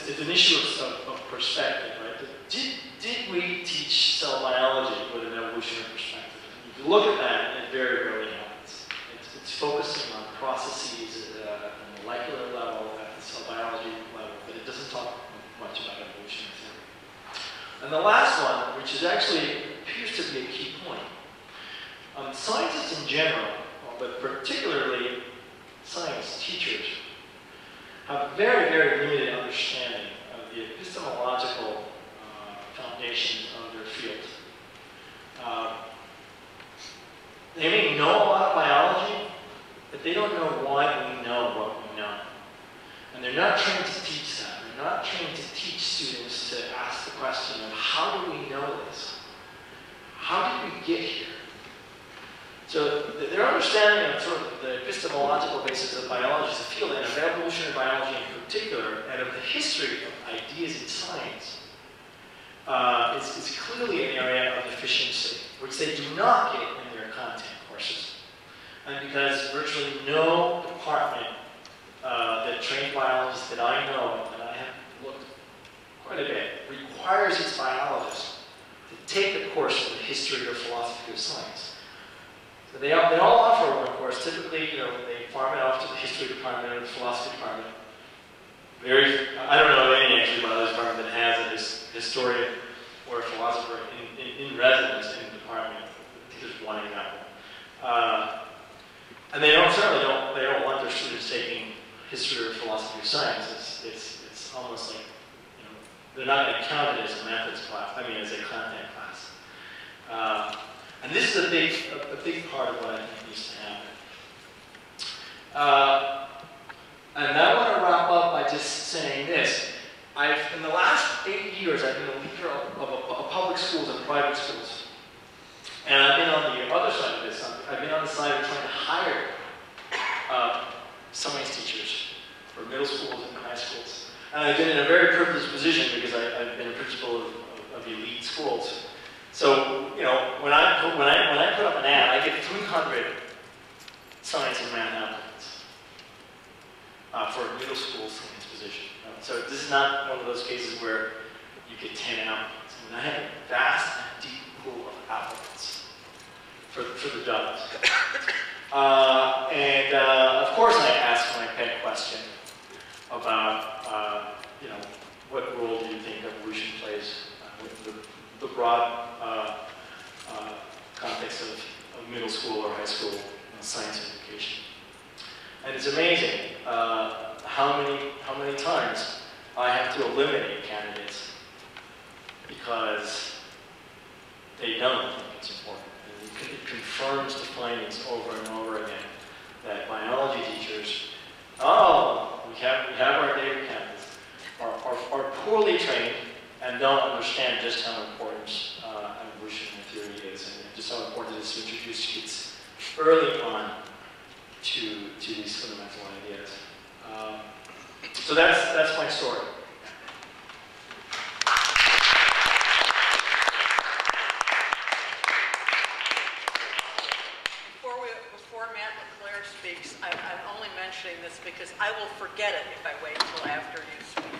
It's an issue of perspective, right? Did we teach cell biology with an evolutionary perspective? If you look at that, it very rarely happens. It's focusing on processes at a molecular level, at the cell biology level, but it doesn't talk much about evolutionary theory. And the last one, which is actually appears to be a key point, scientists in general, but particularly science teachers, have very, very limited understanding of the epistemological foundations of their field. They may know a lot of biology, but they don't know why we know what we know. And they're not trained to teach that. They're not trained to teach students to ask the question of how do we know this? How did we get here? So their understanding of sort of the epistemological basis of biology as a field, and of evolutionary biology in particular, and of the history of ideas in science, is clearly an area of deficiency, which they do not get in their content courses. And because virtually no department that trains biologists that I know, and I have looked quite a bit, requires its biologists to take a course in the history or philosophy of science. So they all offer one course. Typically, they farm it off to the history department or the philosophy department. I don't know of any actually biology department that has a historian or a philosopher in residence in the department. I think there's one example. And they don't want their students taking history or philosophy of science. It's almost like, they're not going to count it as a methods class, as a content class. And this is a big part of what I think needs to happen. And I want to wrap up by just saying this. In the last 8 years, I've been a leader of public schools and private schools. And I've been on the other side of this. I've been on the side of trying to hire science teachers for middle schools and high schools. And I've been in a very privileged position because I've been a principal of elite schools. So, when I put up an ad, I get 300 science and math applicants for a middle school science position. So this is not one of those cases where you get 10 applicants. I have a vast and deep pool of applicants for the jobs. Of course I ask my pet question about, what role do you think evolution plays with the broad context of middle school or high school science education. And it's amazing how many times I have to eliminate candidates because they don't think it's important. And it confirms the findings over and over again that biology teachers, we have our David Campbell, are poorly trained and don't understand just how important evolutionary theory is, and just how important it is to introduce kids early on to to these fundamental ideas. So that's my story. Before Matt LaClair speaks, I'm only mentioning this because I will forget it if I wait until after you speak.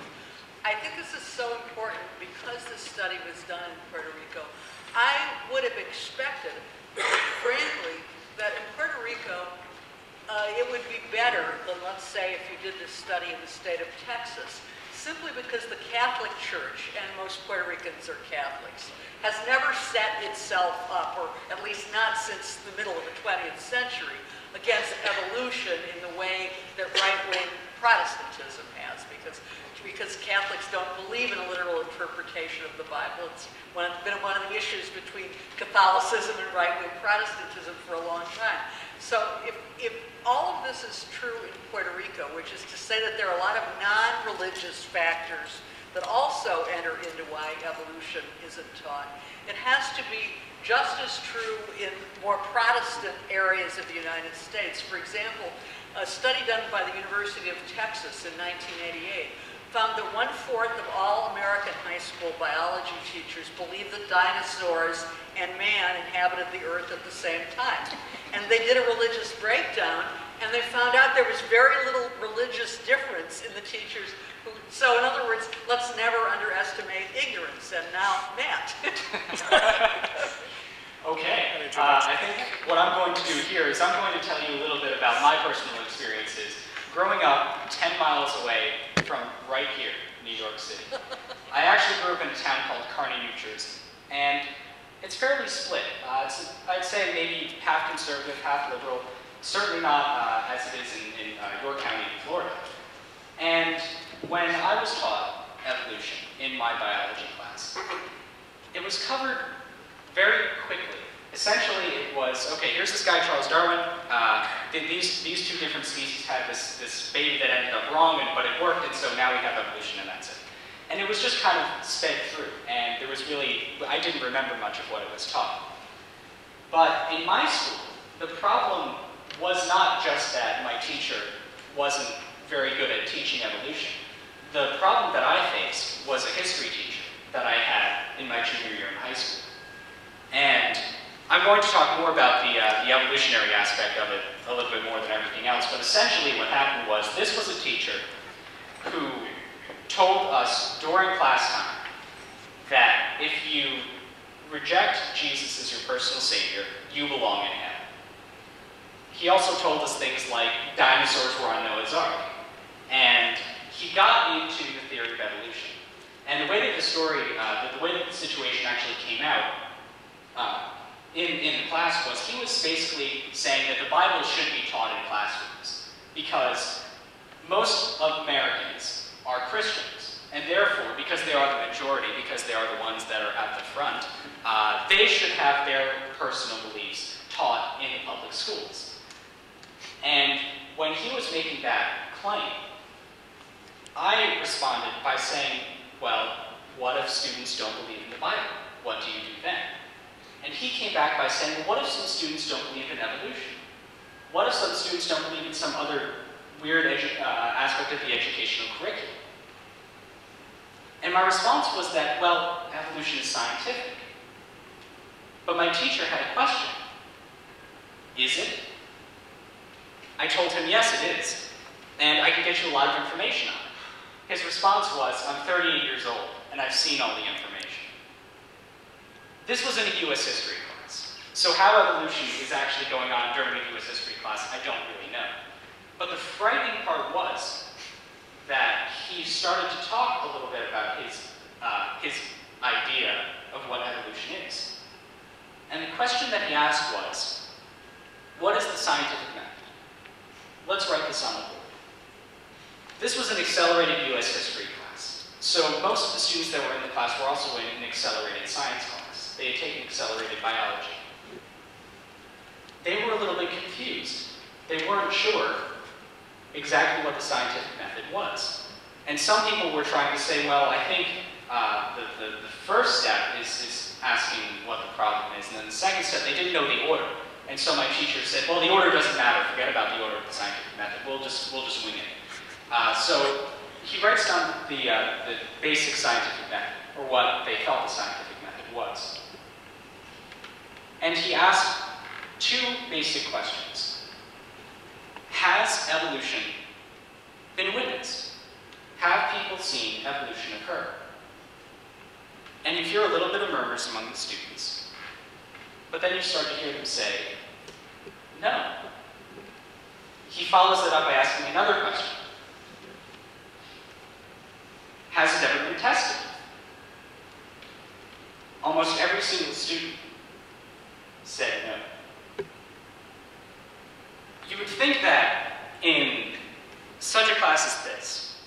I think this is so important because this study was done in Puerto Rico. I would have expected, frankly, that in Puerto Rico, it would be better than, let's say, if you did this study in the state of Texas, simply because the Catholic Church, and most Puerto Ricans are Catholics, has never set itself up, or at least not since the middle of the 20th century, against evolution in the way that right-wing Protestantism has, because Catholics don't believe in a literal interpretation of the Bible. It's been one of the issues between Catholicism and right-wing Protestantism for a long time. So if all of this is true in Puerto Rico, which is to say that there are a lot of non-religious factors that also enter into why evolution isn't taught, it has to be just as true in more Protestant areas of the United States. For example, a study done by the University of Texas in 1988 found that 1/4 of all American high school biology teachers believe that dinosaurs and man inhabited the earth at the same time. And they did a religious breakdown, and they found out there was very little religious difference in the teachers who, so in other words, let's never underestimate ignorance. And now, Matt. Okay, I think what I'm going to do here is I'm going to tell you a little bit about my personal experiences growing up 10 miles away from right here, New York City. I actually grew up in a town called Kearney, New Jersey, and it's fairly split. I'd say maybe half conservative, half liberal, certainly not as it is in York County, Florida. And when I was taught evolution in my biology class, it was covered very quickly. Essentially, it was, okay, here's this guy, Charles Darwin. These two different species had this baby that ended up wrong, but it worked, and so now we have evolution, and that's it. And it was just kind of sped through, and there was really, I didn't remember much of what it was taught. But in my school, the problem was not just that my teacher wasn't very good at teaching evolution. The problem that I faced was a history teacher that I had in my junior year in high school. And I'm going to talk more about the evolutionary aspect of it a little bit more than everything else, but essentially what happened was this was a teacher who told us during class time that if you reject Jesus as your personal savior, you belong in heaven. He also told us things like dinosaurs were on Noah's Ark, and he got into the theory of evolution. And the way that the story, the way that the situation actually came out in the class was he was basically saying that the Bible shouldn't be taught in classrooms because most of Americans are Christians, and therefore, because they are the majority, because they are the ones that are at the front, they should have their personal beliefs taught in the public schools. And when he was making that claim, I responded by saying, well, what if students don't believe in the Bible? What do you do then? And he came back by saying, well, what if some students don't believe in evolution? What if some students don't believe in some other weird aspect of the educational curriculum? And my response was that, well, evolution is scientific. But my teacher had a question. Is it? I told him, yes, it is. And I can get you a lot of information on it. His response was, I'm 38 years old, and I've seen all the information. This was in a U.S. history class. So how evolution is actually going on during a U.S. history class, I don't really know. But the frightening part was that he started to talk a little bit about his idea of what evolution is. And the question that he asked was, what is the scientific method? Let's write this on the board. This was an accelerated U.S. history class. So most of the students that were in the class were also in an accelerated science class. They had taken accelerated biology. They were a little bit confused. They weren't sure exactly what the scientific method was. And some people were trying to say, well, I think the first step is asking what the problem is, and then the second step, they didn't know the order. And so my teacher said, well, the order doesn't matter. Forget about the order of the scientific method. We'll just wing it. So he writes down the basic scientific method, or what they felt the scientific method was. And he asked two basic questions. Has evolution been witnessed? Have people seen evolution occur? And you hear a little bit of murmurs among the students, but then you start to hear them say, no. He follows it up by asking another question. Has it ever been tested? Almost every single student said no. You would think that in such a class as this,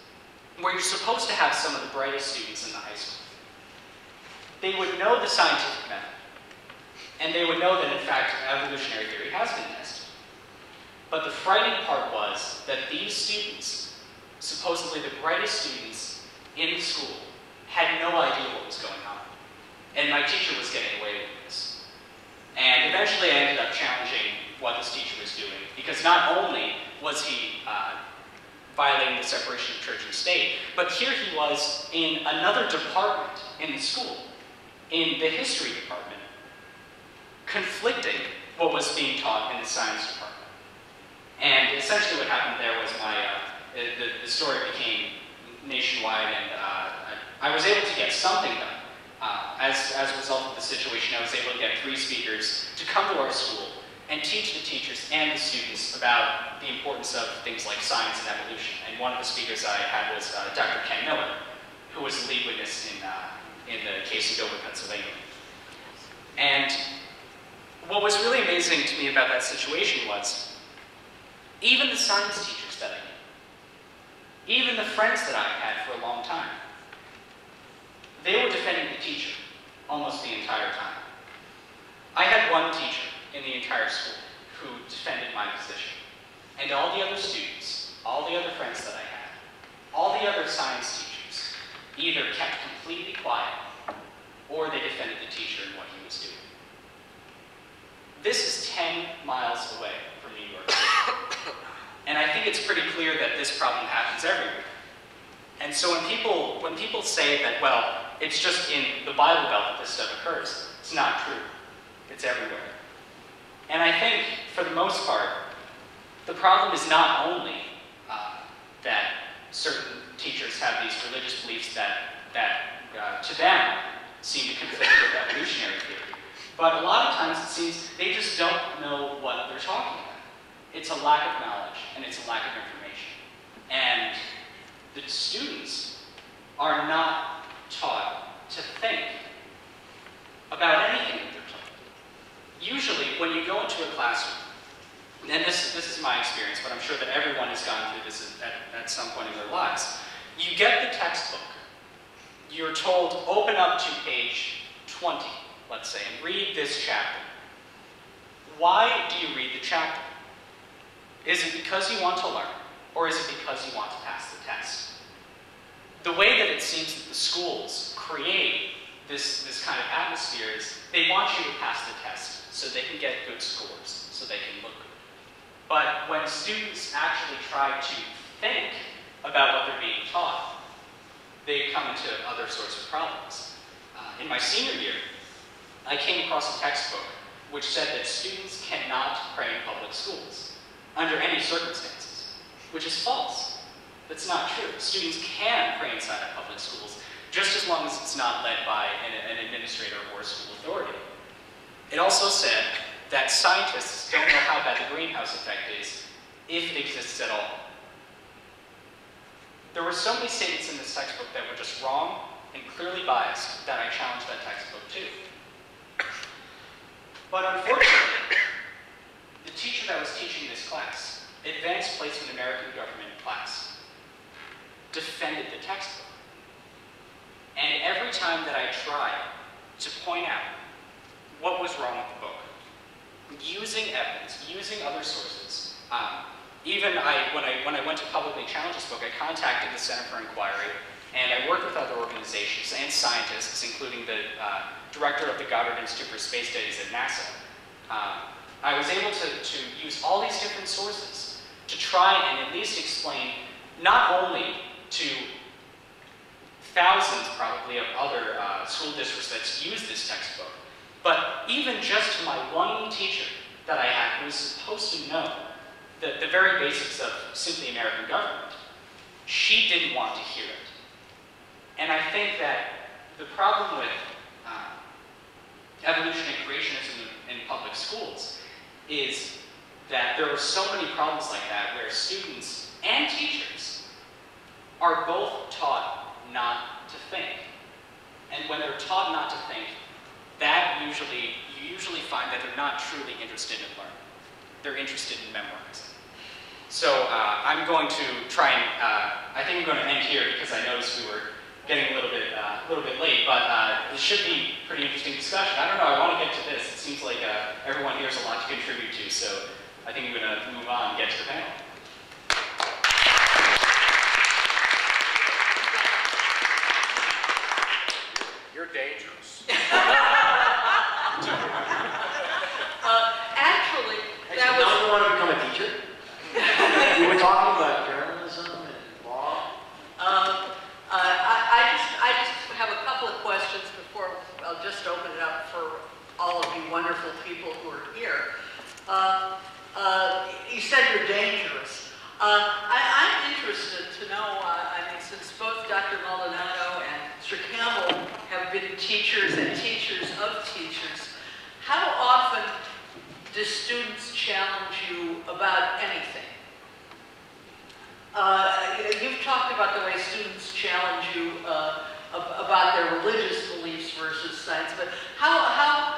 where you're supposed to have some of the brightest students in the high school, they would know the scientific method, and they would know that, in fact, evolutionary theory has been tested. But the frightening part was that these students, supposedly the brightest students in the school, had no idea what was going on. And my teacher was getting away with this. And eventually I ended up challenging what this teacher was doing, because not only was he violating the separation of church and state, but here he was in another department in the school, in the history department, conflicting what was being taught in the science department. And essentially what happened there was the story became nationwide, and I was able to get something done. As a result of the situation, I was able to get 3 speakers to come to our school and teach the teachers and the students about the importance of things like science and evolution. And one of the speakers I had was Dr. Ken Miller, who was the lead witness in the case in Dover, Pennsylvania. And what was really amazing to me about that situation was even the science teachers that I knew, even the friends that I had for a long time, they were defending the teacher almost the entire time. I had one teacher in the entire school who defended my position. And all the other students, all the other friends that I had, all the other science teachers either kept completely quiet or they defended the teacher and what he was doing. This is 10 miles away from New York City. And I think it's pretty clear that this problem happens everywhere. And so when people say that, well, it's just in the Bible Belt that this stuff occurs, it's not true. It's everywhere. And I think, for the most part, the problem is not only that certain teachers have these religious beliefs that to them, seem to conflict with evolutionary theory, but a lot of times it seems they just don't know what they're talking about. It's a lack of knowledge, and it's a lack of information. And the students are not taught to think about anything that they're taught. Usually, when you go into a classroom, and this is my experience, but I'm sure that everyone has gone through this at some point in their lives, you get the textbook. You're told, open up to page 20, let's say, and read this chapter. Why do you read the chapter? Is it because you want to learn, or is it because you want to pass the test? The way that it seems that the schools create this kind of atmosphere is they want you to pass the test so they can get good scores, so they can look good. But when students actually try to think about what they're being taught, they come into other sorts of problems. In my senior year, I came across a textbook which said that students cannot pray in public schools under any circumstances, which is false. That's not true. Students can pray inside of public schools, just as long as it's not led by an administrator or a school authority. It also said that scientists don't know how bad the greenhouse effect is, if it exists at all. There were so many statements in this textbook that were just wrong and clearly biased that I challenged that textbook too. But unfortunately, the teacher that was teaching this class, Advanced Placement American Government class, defended the textbook. And every time that I tried to point out what was wrong with the book, using evidence, using other sources, even when I went to publicly challenge this book, I contacted the Center for Inquiry, and I worked with other organizations and scientists, including the director of the Goddard Institute for Space Studies at NASA. I was able to use all these different sources to try and at least explain not only to thousands probably of other school districts that use this textbook, but even just to my one teacher that I had who was supposed to know the very basics of simply American government, she didn't want to hear it. And I think that the problem with evolution and creationism in public schools is that there are so many problems like that where students and teachers are both taught not to think. And when they're taught not to think, you usually find that they're not truly interested in learning. They're interested in memorizing. So I'm going to try and, I think I'm going to end here because I noticed we were getting a little bit late, but it should be a pretty interesting discussion. I don't know, I want to get to this. It seems like everyone here has a lot to contribute to, so I think I'm going to move on and get to the panel. You're dangerous. Actually, that Now was... you want to become a teacher? We were talking about journalism and law. I just have a couple of questions before I'll just open it up for all of you wonderful people who are here. You said you're dangerous. I'm interested to know, since both Dr. Maldonado and Mr. Campbell have been teachers and teachers of teachers, how often do students challenge you about anything? You've talked about the way students challenge you about their religious beliefs versus science, but how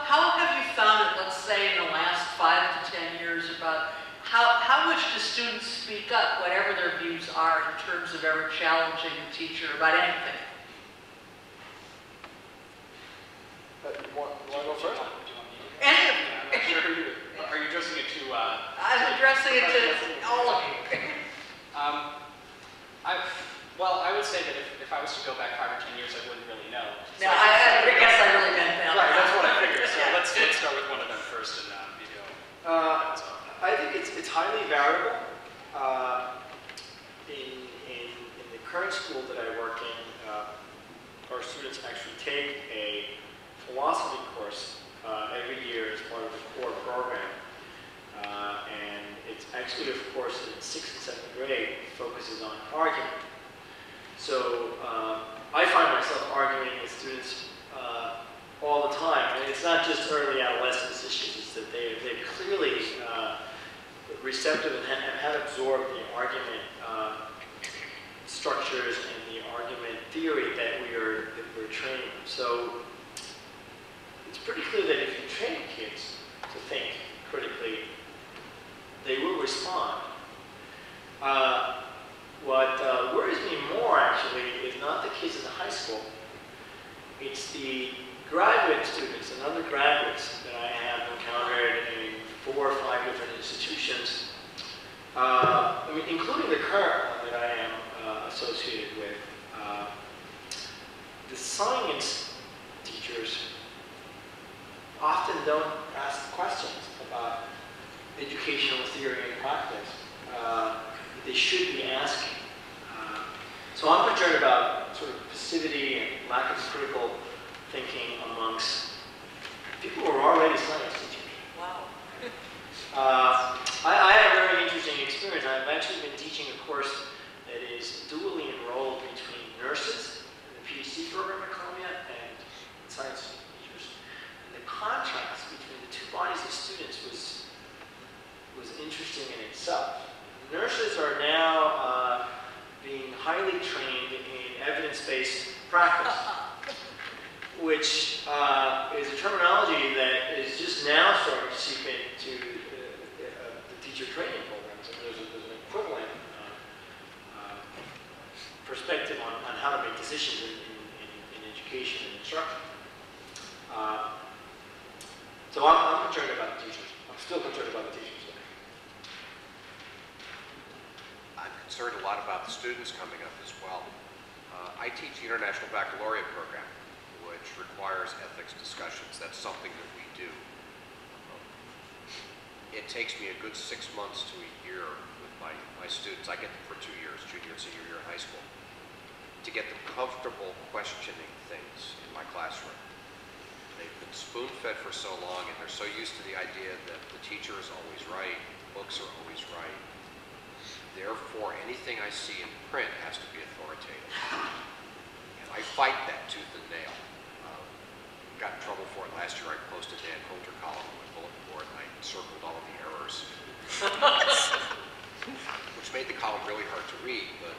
have you found it, let's say in the last 5 to 10 years, about how much do students speak up, whatever their views are, in terms of ever challenging a teacher about anything? You want to go first? Any of I'm not sure who are you addressing it to? I'm addressing it to all of you. Well, I would say that if I was to go back 5 or 10 years, I wouldn't really know. So No, I guess I really meant that. Right, that's what I figured. So Yeah. let's start with one of them first and video. I think it's highly variable. In the current school that I work in, our students actually take a philosophy course every year as part of the core program. And it's actually a course in 6th and 7th grade focuses on argument. So I find myself arguing with students all the time. And it's not just early adolescence issues, it's that they're clearly receptive and have absorbed the argument structures and the argument theory that we're training them. So it's pretty clear that if you train kids to think critically, they will respond. What worries me more, actually, is not the kids in the high school. It's the graduate students and undergraduates that I have encountered in 4 or 5 different institutions, including the current one that I am associated with. The science teachers often don't ask questions about educational theory and practice. They should be asking. So I'm concerned about sort of passivity and lack of critical thinking amongst people who are already science teachers. Wow. I had a very interesting experience. I've actually been teaching a course that is dually enrolled between nurses in the PhD program at Columbia and science teachers. And the contrast between the two bodies of students was interesting in itself. Nurses are now being highly trained in evidence-based practice, which is a terminology that is just now starting to seep into the teacher training programs. And there's an equivalent perspective on how to make decisions in education and instruction. So I'm concerned about the teachers. I'm still concerned about the teachers. I'm concerned a lot about the students coming up as well. I teach the International Baccalaureate program, which requires ethics discussions. That's something that we do. it takes me a good 6 months to a year with my students. I get them for 2 years, junior and senior year in high school, to get them comfortable questioning things in my classroom. They've been spoon-fed for so long, and they're so used to the idea that the teacher is always right, books are always right. Therefore, anything I see in print has to be authoritative. And I fight that tooth and nail. Got in trouble for it last year. I posted Dan Coulter column on my bulletin board, and I circled all of the errors, which made the column really hard to read, but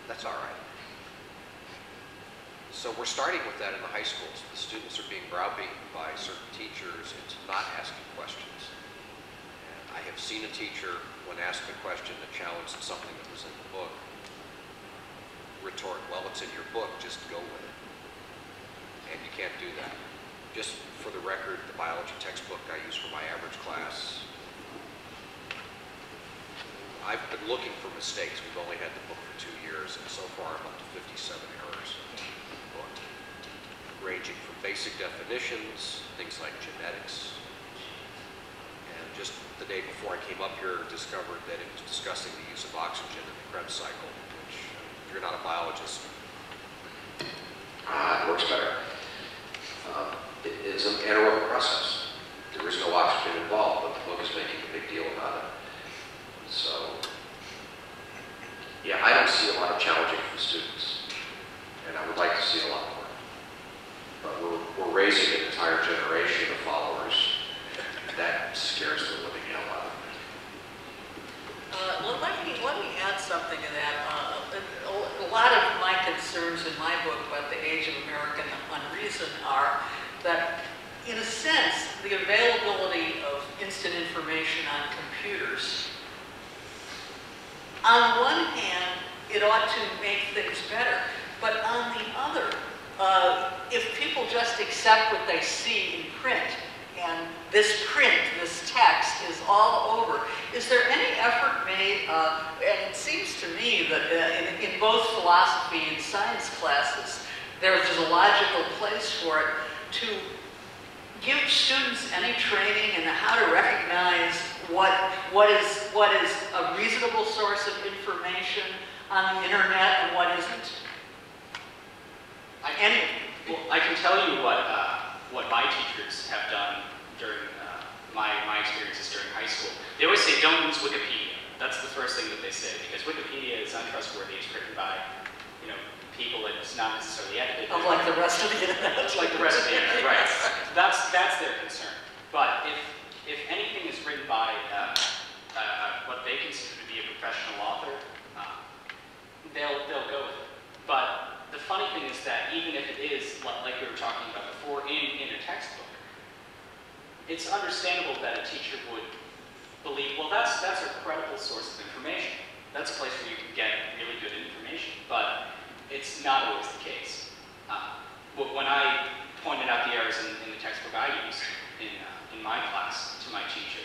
that's all right. So we're starting with that in the high schools. The students are being browbeaten by certain teachers into not asking questions. And I have seen a teacher, when asked a question that challenged something that was in the book, retort, well, it's in your book, just go with it. And you can't do that. Just for the record, the biology textbook I use for my average class, I've been looking for mistakes. We've only had the book for 2 years, and so far I'm up to 57 errors in the book, ranging from basic definitions, things like genetics, and just the day before I came up here, discovered that it was discussing the use of oxygen in the Krebs cycle, which, if you're not a biologist, it works better. It is an anaerobic process. There is no oxygen involved, but the book is making a big deal about it. So, yeah, I don't see a lot of challenging for students, and I would like to see a lot more. But we're raising an entire generation of followers. That scares the living hell out of me. Let me add something to that. A lot of my concerns in my book about the age of American unreason are that, in a sense, the availability of instant information on computers, on one hand, it ought to make things better, but on the other, if people just accept what they see in print, and this print, this text is all over, is there any effort made, and it seems to me that in both philosophy and science classes, there's a logical place for it, to give students any training in how to recognize what is a reasonable source of information on the internet and what isn't? I can tell you what my teachers have done during my experiences during high school. They always say, don't use Wikipedia. That's the first thing that they say, because Wikipedia is untrustworthy. It's written by, people that it's not necessarily edited. Like the rest of the internet. Like the rest of the internet, right. That's their concern. But if anything is written by what they consider to be a professional author, they'll go with it. But the funny thing is that even if it is, like we were talking about before, in a textbook, it's understandable that a teacher would believe, well, that's a credible source of information. That's a place where you can get really good information. But it's not always the case. When I pointed out the errors in the textbook I used in my class to my teacher,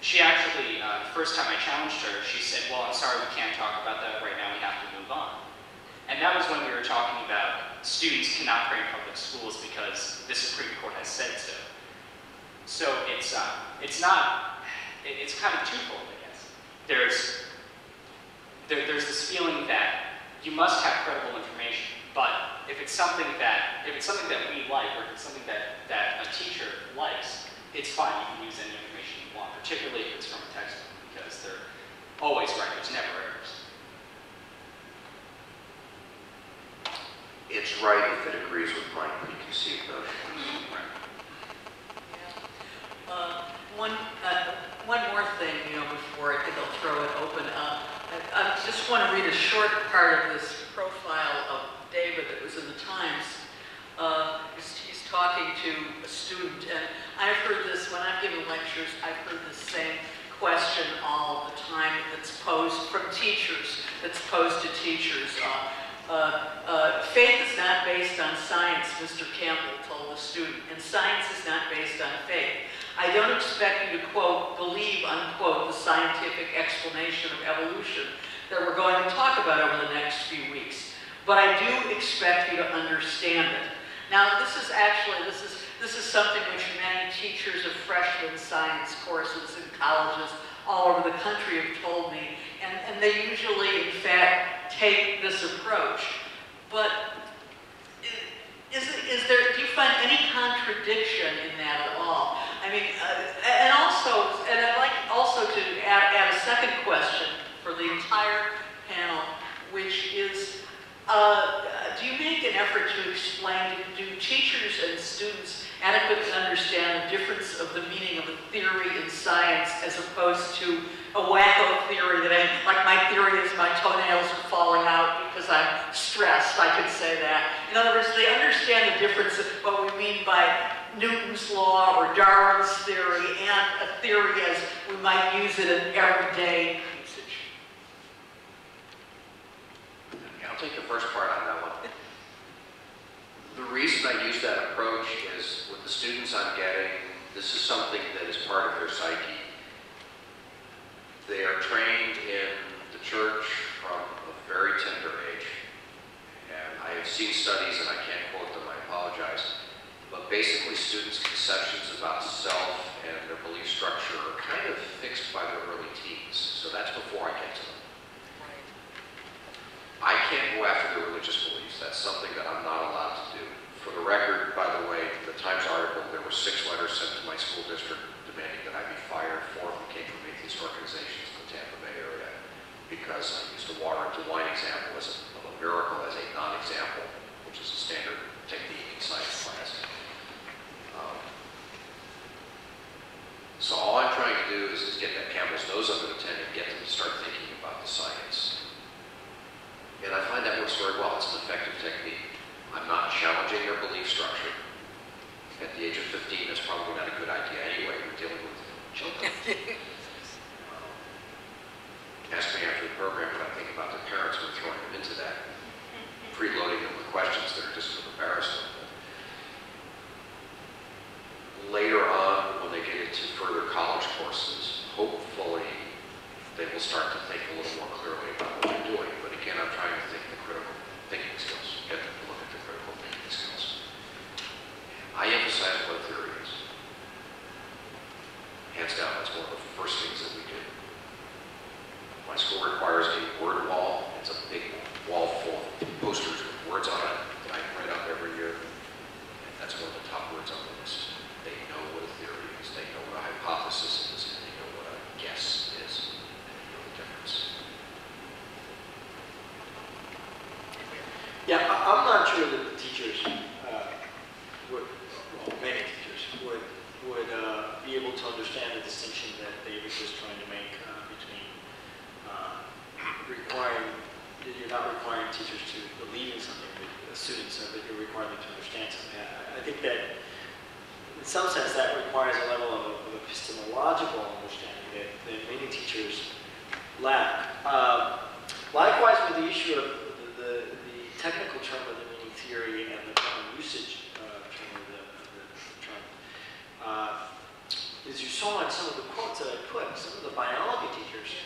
she actually, the first time I challenged her, she said, well, I'm sorry, we can't talk about that right now, we have to move on. And that was when we were talking about students cannot pray in public schools because the Supreme Court has said so. So it's kind of twofold, I guess. There's this feeling that you must have credible information, but if it's something that we like, or if it's something that a teacher likes, it's fine. You can use any information you want, particularly if it's from a textbook, because they're always right. There's never errors. It's right if it agrees with my preconceived notions. Right. One more thing, before I think I'll throw it open. I just want to read a short part of this profile of David that was in the Times. He's talking to a student, and I've heard this, when I've given lectures, I've heard the same question all the time that's posed from teachers, that's posed to teachers. Faith is not based on science, Mr. Campbell told the student, and science is not based on faith. I don't expect you to, quote, believe, unquote, the scientific explanation of evolution that we're going to talk about over the next few weeks, but I do expect you to understand it. Now, this is something which many and teachers of freshman science courses in colleges all over the country have told me, and they usually, in fact, take this approach. But do you find any contradiction in that at all? I mean, and I'd like also to add a second question for the entire panel, which is, do you make an effort to explain, do teachers and students adequately understand the difference of the meaning of a theory in science as opposed to a wacko theory that like my theory is my toenails are falling out because I'm stressed, I could say that. In other words, they understand the difference of what we mean by Newton's law or Darwin's theory and a theory as we might use it in everyday usage. I'll take the first part on that one. The reason I use that approach is with the students I'm getting, this is something that is part of their psyche. They are trained in the church from a very tender age. And I have seen studies, and I can't quote them, I apologize. But basically, students' conceptions about self and their belief structure are kind of fixed by their early teens. So that's before I get to them. I can't go after their religious beliefs. That's something that I'm not allowed to do. For the record, by the way, the Times article, there were 6 letters sent to my school district demanding that I be fired. 4 of them came from atheist organizations in the Tampa Bay area because I used the water into wine example of a miracle as a non-example, which is a standard technique in science class. So all I'm trying to do is get that Campbell's nose under the tent and get them to start thinking about the science. And I find that works very well. It's an effective technique. I'm not challenging their belief structure. At the age of 15, that's probably not a good idea anyway. We're dealing with children. Ask me after the program what I think about their parents when throwing them into that, preloading them with questions that are just embarrassing. Later on, when they get into further college courses, hopefully they will start to think a little more clearly about what they're doing. But again, I'm trying to think the critical thinking skills. Get them to look at the critical thinking skills. I emphasize what a theory is. Hands down, that's one of the first things that we do. My school requires a word wall. It's a big wall full of posters with words on it that I print up every year. And that's one of the top words on the list. They know what a theory is. They know what a hypothesis is. And they know what a guess is. And they know the difference. Yeah, I'm not sure that the teachers many teachers would be able to understand the distinction that David was trying to make between you're not requiring teachers to believe in something, students, but you're requiring them to understand something. I think that in some sense that requires a level of epistemological understanding that many teachers lack. Likewise with the issue of the technical term of the meaning theory and the common usage term of the term. As you saw in some of the quotes that I put, some of the biology teachers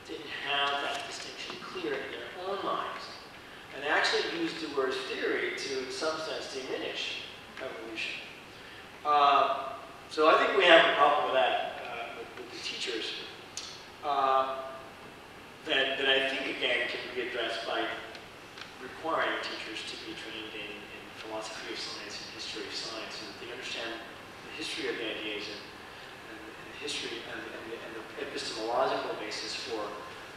didn't have that distinction clear in their own minds, and actually used the word theory to, in some sense, diminish evolution. So I think we have a problem with that, with the teachers, that I think, again, can be addressed by requiring teachers to be trained in philosophy of science and history of science, so that they understand the history of the ideas and the history and the epistemological basis for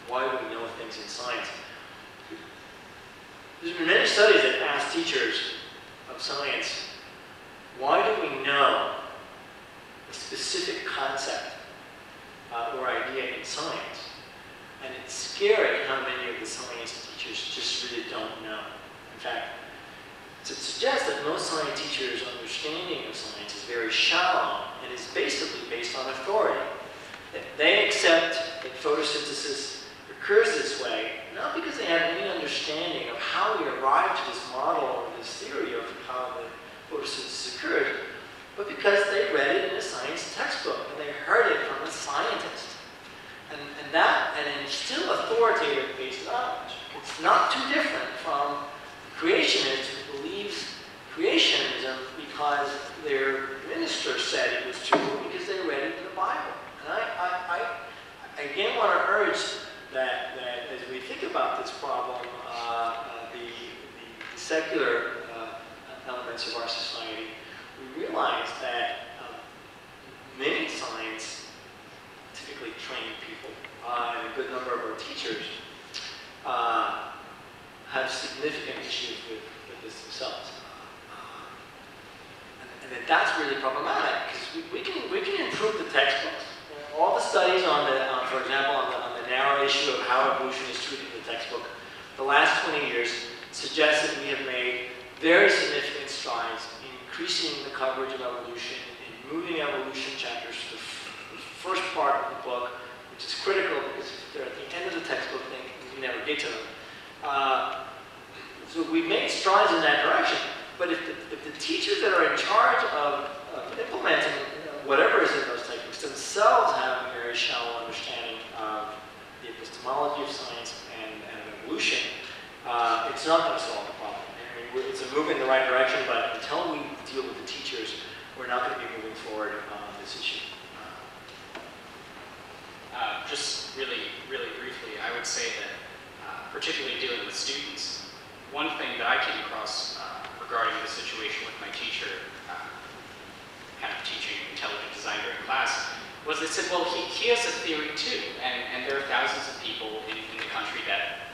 why we know things in science. There's been many studies that ask teachers of science, why do we know a specific concept or idea in science? And it's scary how many of the science teachers just really don't know. In fact, to suggest that most science teachers' understanding of science is very shallow and is basically based on authority. That they accept that photosynthesis occurs this way, not because they have any understanding of how we arrived to this model or this theory of how the photosynthesis occurred, but because they read it in a science textbook and they heard it from a scientist. And it's still authoritative based knowledge. It's not too different from creationists who believes creationism because their minister research said it was true because they read it in the Bible. And I again want to urge that as we think about this problem, the secular elements of our society, we realize that many scientifically trained people and a good number of our teachers have significant issues with this themselves. And that's really problematic because we can improve the textbooks. All the studies for example, on the narrow issue of how evolution is treated in the textbook, the last 20 years suggest that we have made very significant strides in increasing the coverage of evolution, in moving evolution chapters to the first part of the book, which is critical because if they're at the end of the textbook, then we never get to them. So we've made strides in that direction, but if the teachers that are in charge of implementing whatever is in those textbooks themselves have a very shallow understanding of the epistemology of science and evolution, it's not going to solve the problem. I mean, it's a move in the right direction, but until we deal with the teachers, we're not going to be moving forward on this issue. Just really briefly, I would say that particularly dealing with students, one thing that I came across regarding the situation with my teacher, kind of teaching intelligent design during class, was they said, well, he has a theory too, and there are thousands of people in the country that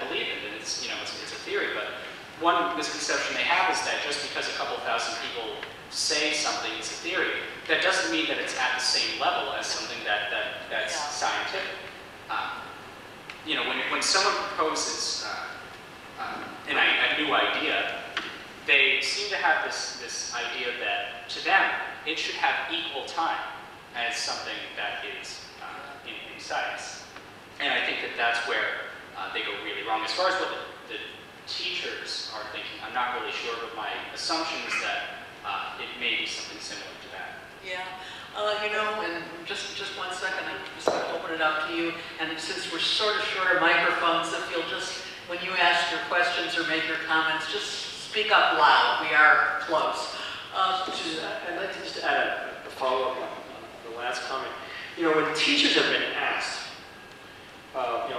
believe it, and it's a theory, but one misconception they have is that just because a couple thousand people say something is a theory, that doesn't mean that it's at the same level as something that's scientific. When someone proposes a new idea, they seem to have this idea that to them it should have equal time as something that is in science. And I think that's where they go really wrong. As far as what the teachers are thinking, I'm not really sure, but my assumption is that it may be something similar to that. Yeah. And just 1 second, I'm just going to open it up to you. And since we're sort of short of microphones, if you'll just, when you ask your questions or make your comments, just speak up loud. We are close. Susan, I'd like to just add a follow-up on the last comment. When teachers have been asked,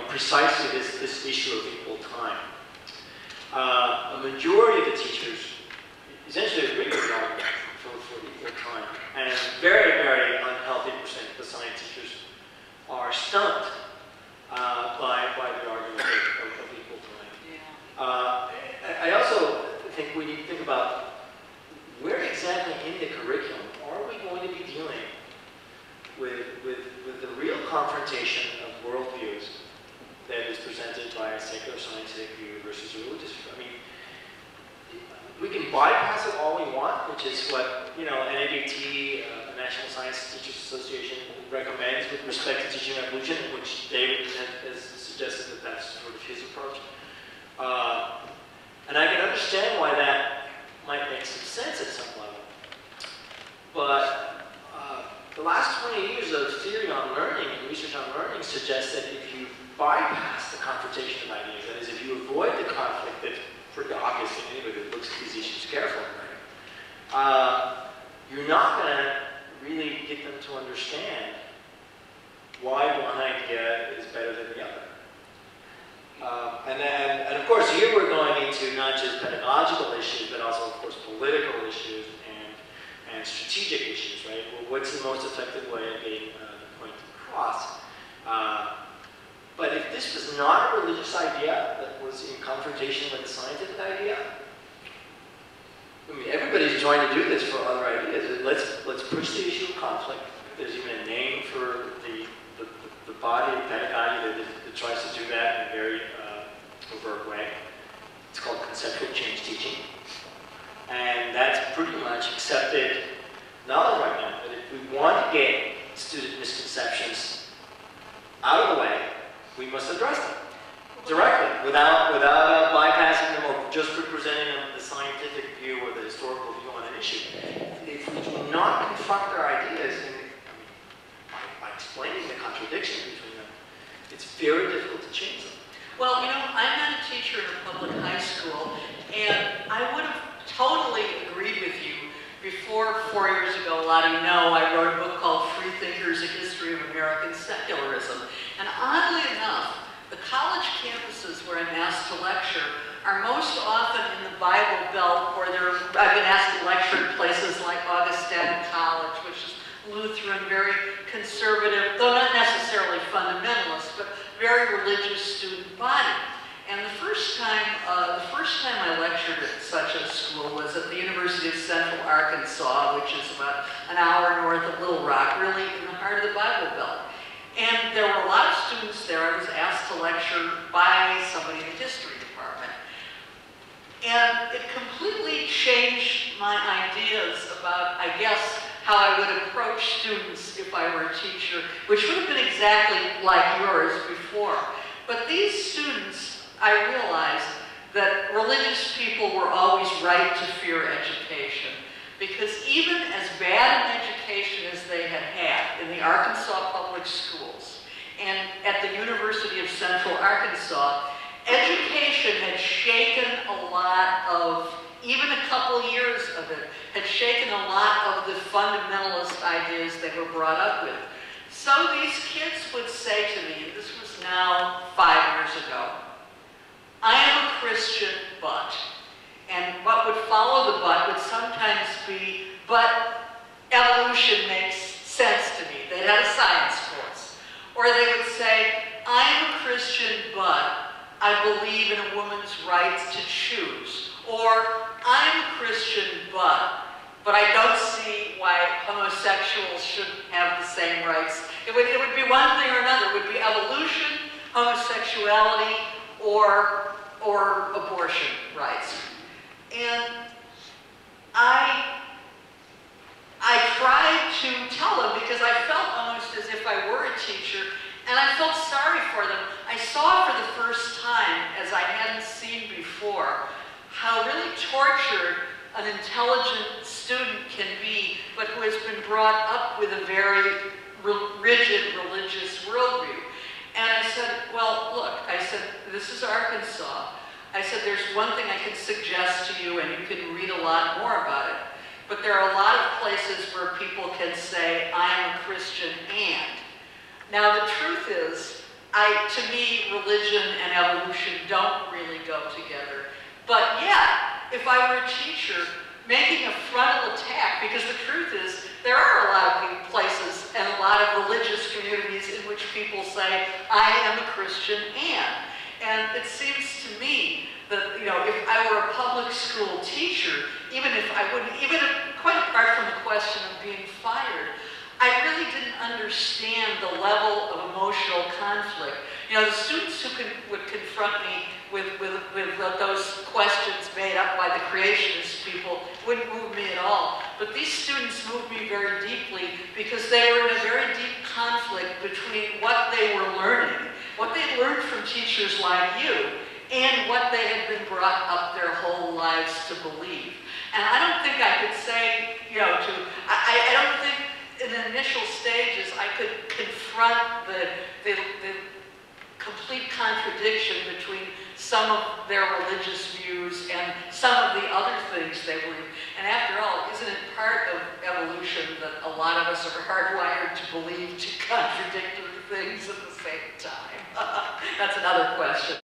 precisely this issue of equal time, a majority of the teachers essentially agree with the argument for equal time. And a very, very unhealthy percent of the science teachers are stumped by the argument of equal time. Yeah. I also think we need to think about where exactly in the curriculum are we going to be dealing with the real confrontation of worldviews that is presented by a secular scientific view versus a religious view. I mean, we can bypass it all we want, which is what NABT, the National Science Teachers Association, recommends with respect to teaching evolution, which David has suggested that that's sort of his approach. And I can understand why that might make some sense at some level. But the last 20 years of theory on learning and research on learning suggests that if you bypass the confrontation of ideas, that is, if you avoid the conflict that's pretty obvious to anybody that looks at these issues carefully, right? You're not going to really get them to understand why one idea is better than the other. And of course, here we're going into not just pedagogical issues, but also, of course, political issues and strategic issues, right? Well, what's the most effective way of getting the point across? But if this was not a religious idea that was in confrontation with a scientific idea, I mean, everybody's trying to do this for other ideas. Let's push the issue of conflict. There's even a name for the body of pedagogy that tries to do that in a very overt way. It's called conceptual change teaching. And that's pretty much accepted knowledge right now. But if we want to get student misconceptions out of the way, we must address them directly, without bypassing them or just representing the scientific view or the historical view on an issue. If we do not confront their ideas by explaining the contradiction between them, it's very difficult to change them. Well, I'm not a teacher in a public high school, and I would have totally agreed with you before ago, a lot of you know, I wrote a book called Free Thinkers, A History of American Secularism. And oddly enough, the college campuses where I'm asked to lecture are most often in the Bible Belt, or I've been asked to lecture in places like Augustana College, which is Lutheran, very conservative, though not necessarily fundamentalist, but very religious student body. And the first time I lectured at such a school was at the University of Central Arkansas, which is about an hour north of Little Rock, really in the heart of the Bible Belt. And there were a lot of students there. I was asked to lecture by somebody in the history department. And it completely changed my ideas about, I guess, how I would approach students if I were a teacher, which would have been exactly like yours before. But these students, I realized that religious people were always right to fear education, because even as bad an education as they had had in the Arkansas public schools and at the University of Central Arkansas, education had shaken a lot of, even a couple years of it, had shaken a lot of the fundamentalist ideas they were brought up with. So these kids would say to me, and this was now 5 years ago, I am a Christian, but, and what would follow the but would sometimes be, but evolution makes sense to me. They'd had a science course. Or they would say, I am a Christian, but I believe in a woman's rights to choose. Or, I'm a Christian, but I don't see why homosexuals shouldn't have the same rights. It would be one thing or another. It would be evolution, homosexuality, or abortion rights. And I tried to tell them, because I felt almost as if I were a teacher, and I felt sorry for them. I saw for the first time, as I hadn't seen before, how really tortured an intelligent student can be, but who has been brought up with a very rigid religious worldview. And I said, well, look, I said, this is Arkansas. I said, there's one thing I can suggest to you, and you can read a lot more about it. But there are a lot of places where people can say, I am a Christian and. Now, the truth is, to me, religion and evolution don't really go together. But yet, if I were a teacher, making a frontal attack, because the truth is, there are a lot of places and a lot of religious communities in which people say, I am a Christian and it seems to me that, you know, if I were a public school teacher, even quite apart from the question of being fired, I really didn't understand the level of emotional conflict. You know, the students who would confront me with those questions made up by the creationist people wouldn't move me at all. But these students moved me very deeply because they were in a very deep conflict between what they were learning, what they learned from teachers like you, and what they had been brought up their whole lives to believe. And I don't think I could say, you know, I don't think in the initial stages I could confront the complete contradiction between some of their religious views and some of the other things they believe. And after all, isn't it part of evolution that a lot of us are hardwired to believe two contradictory things at the same time? That's another question.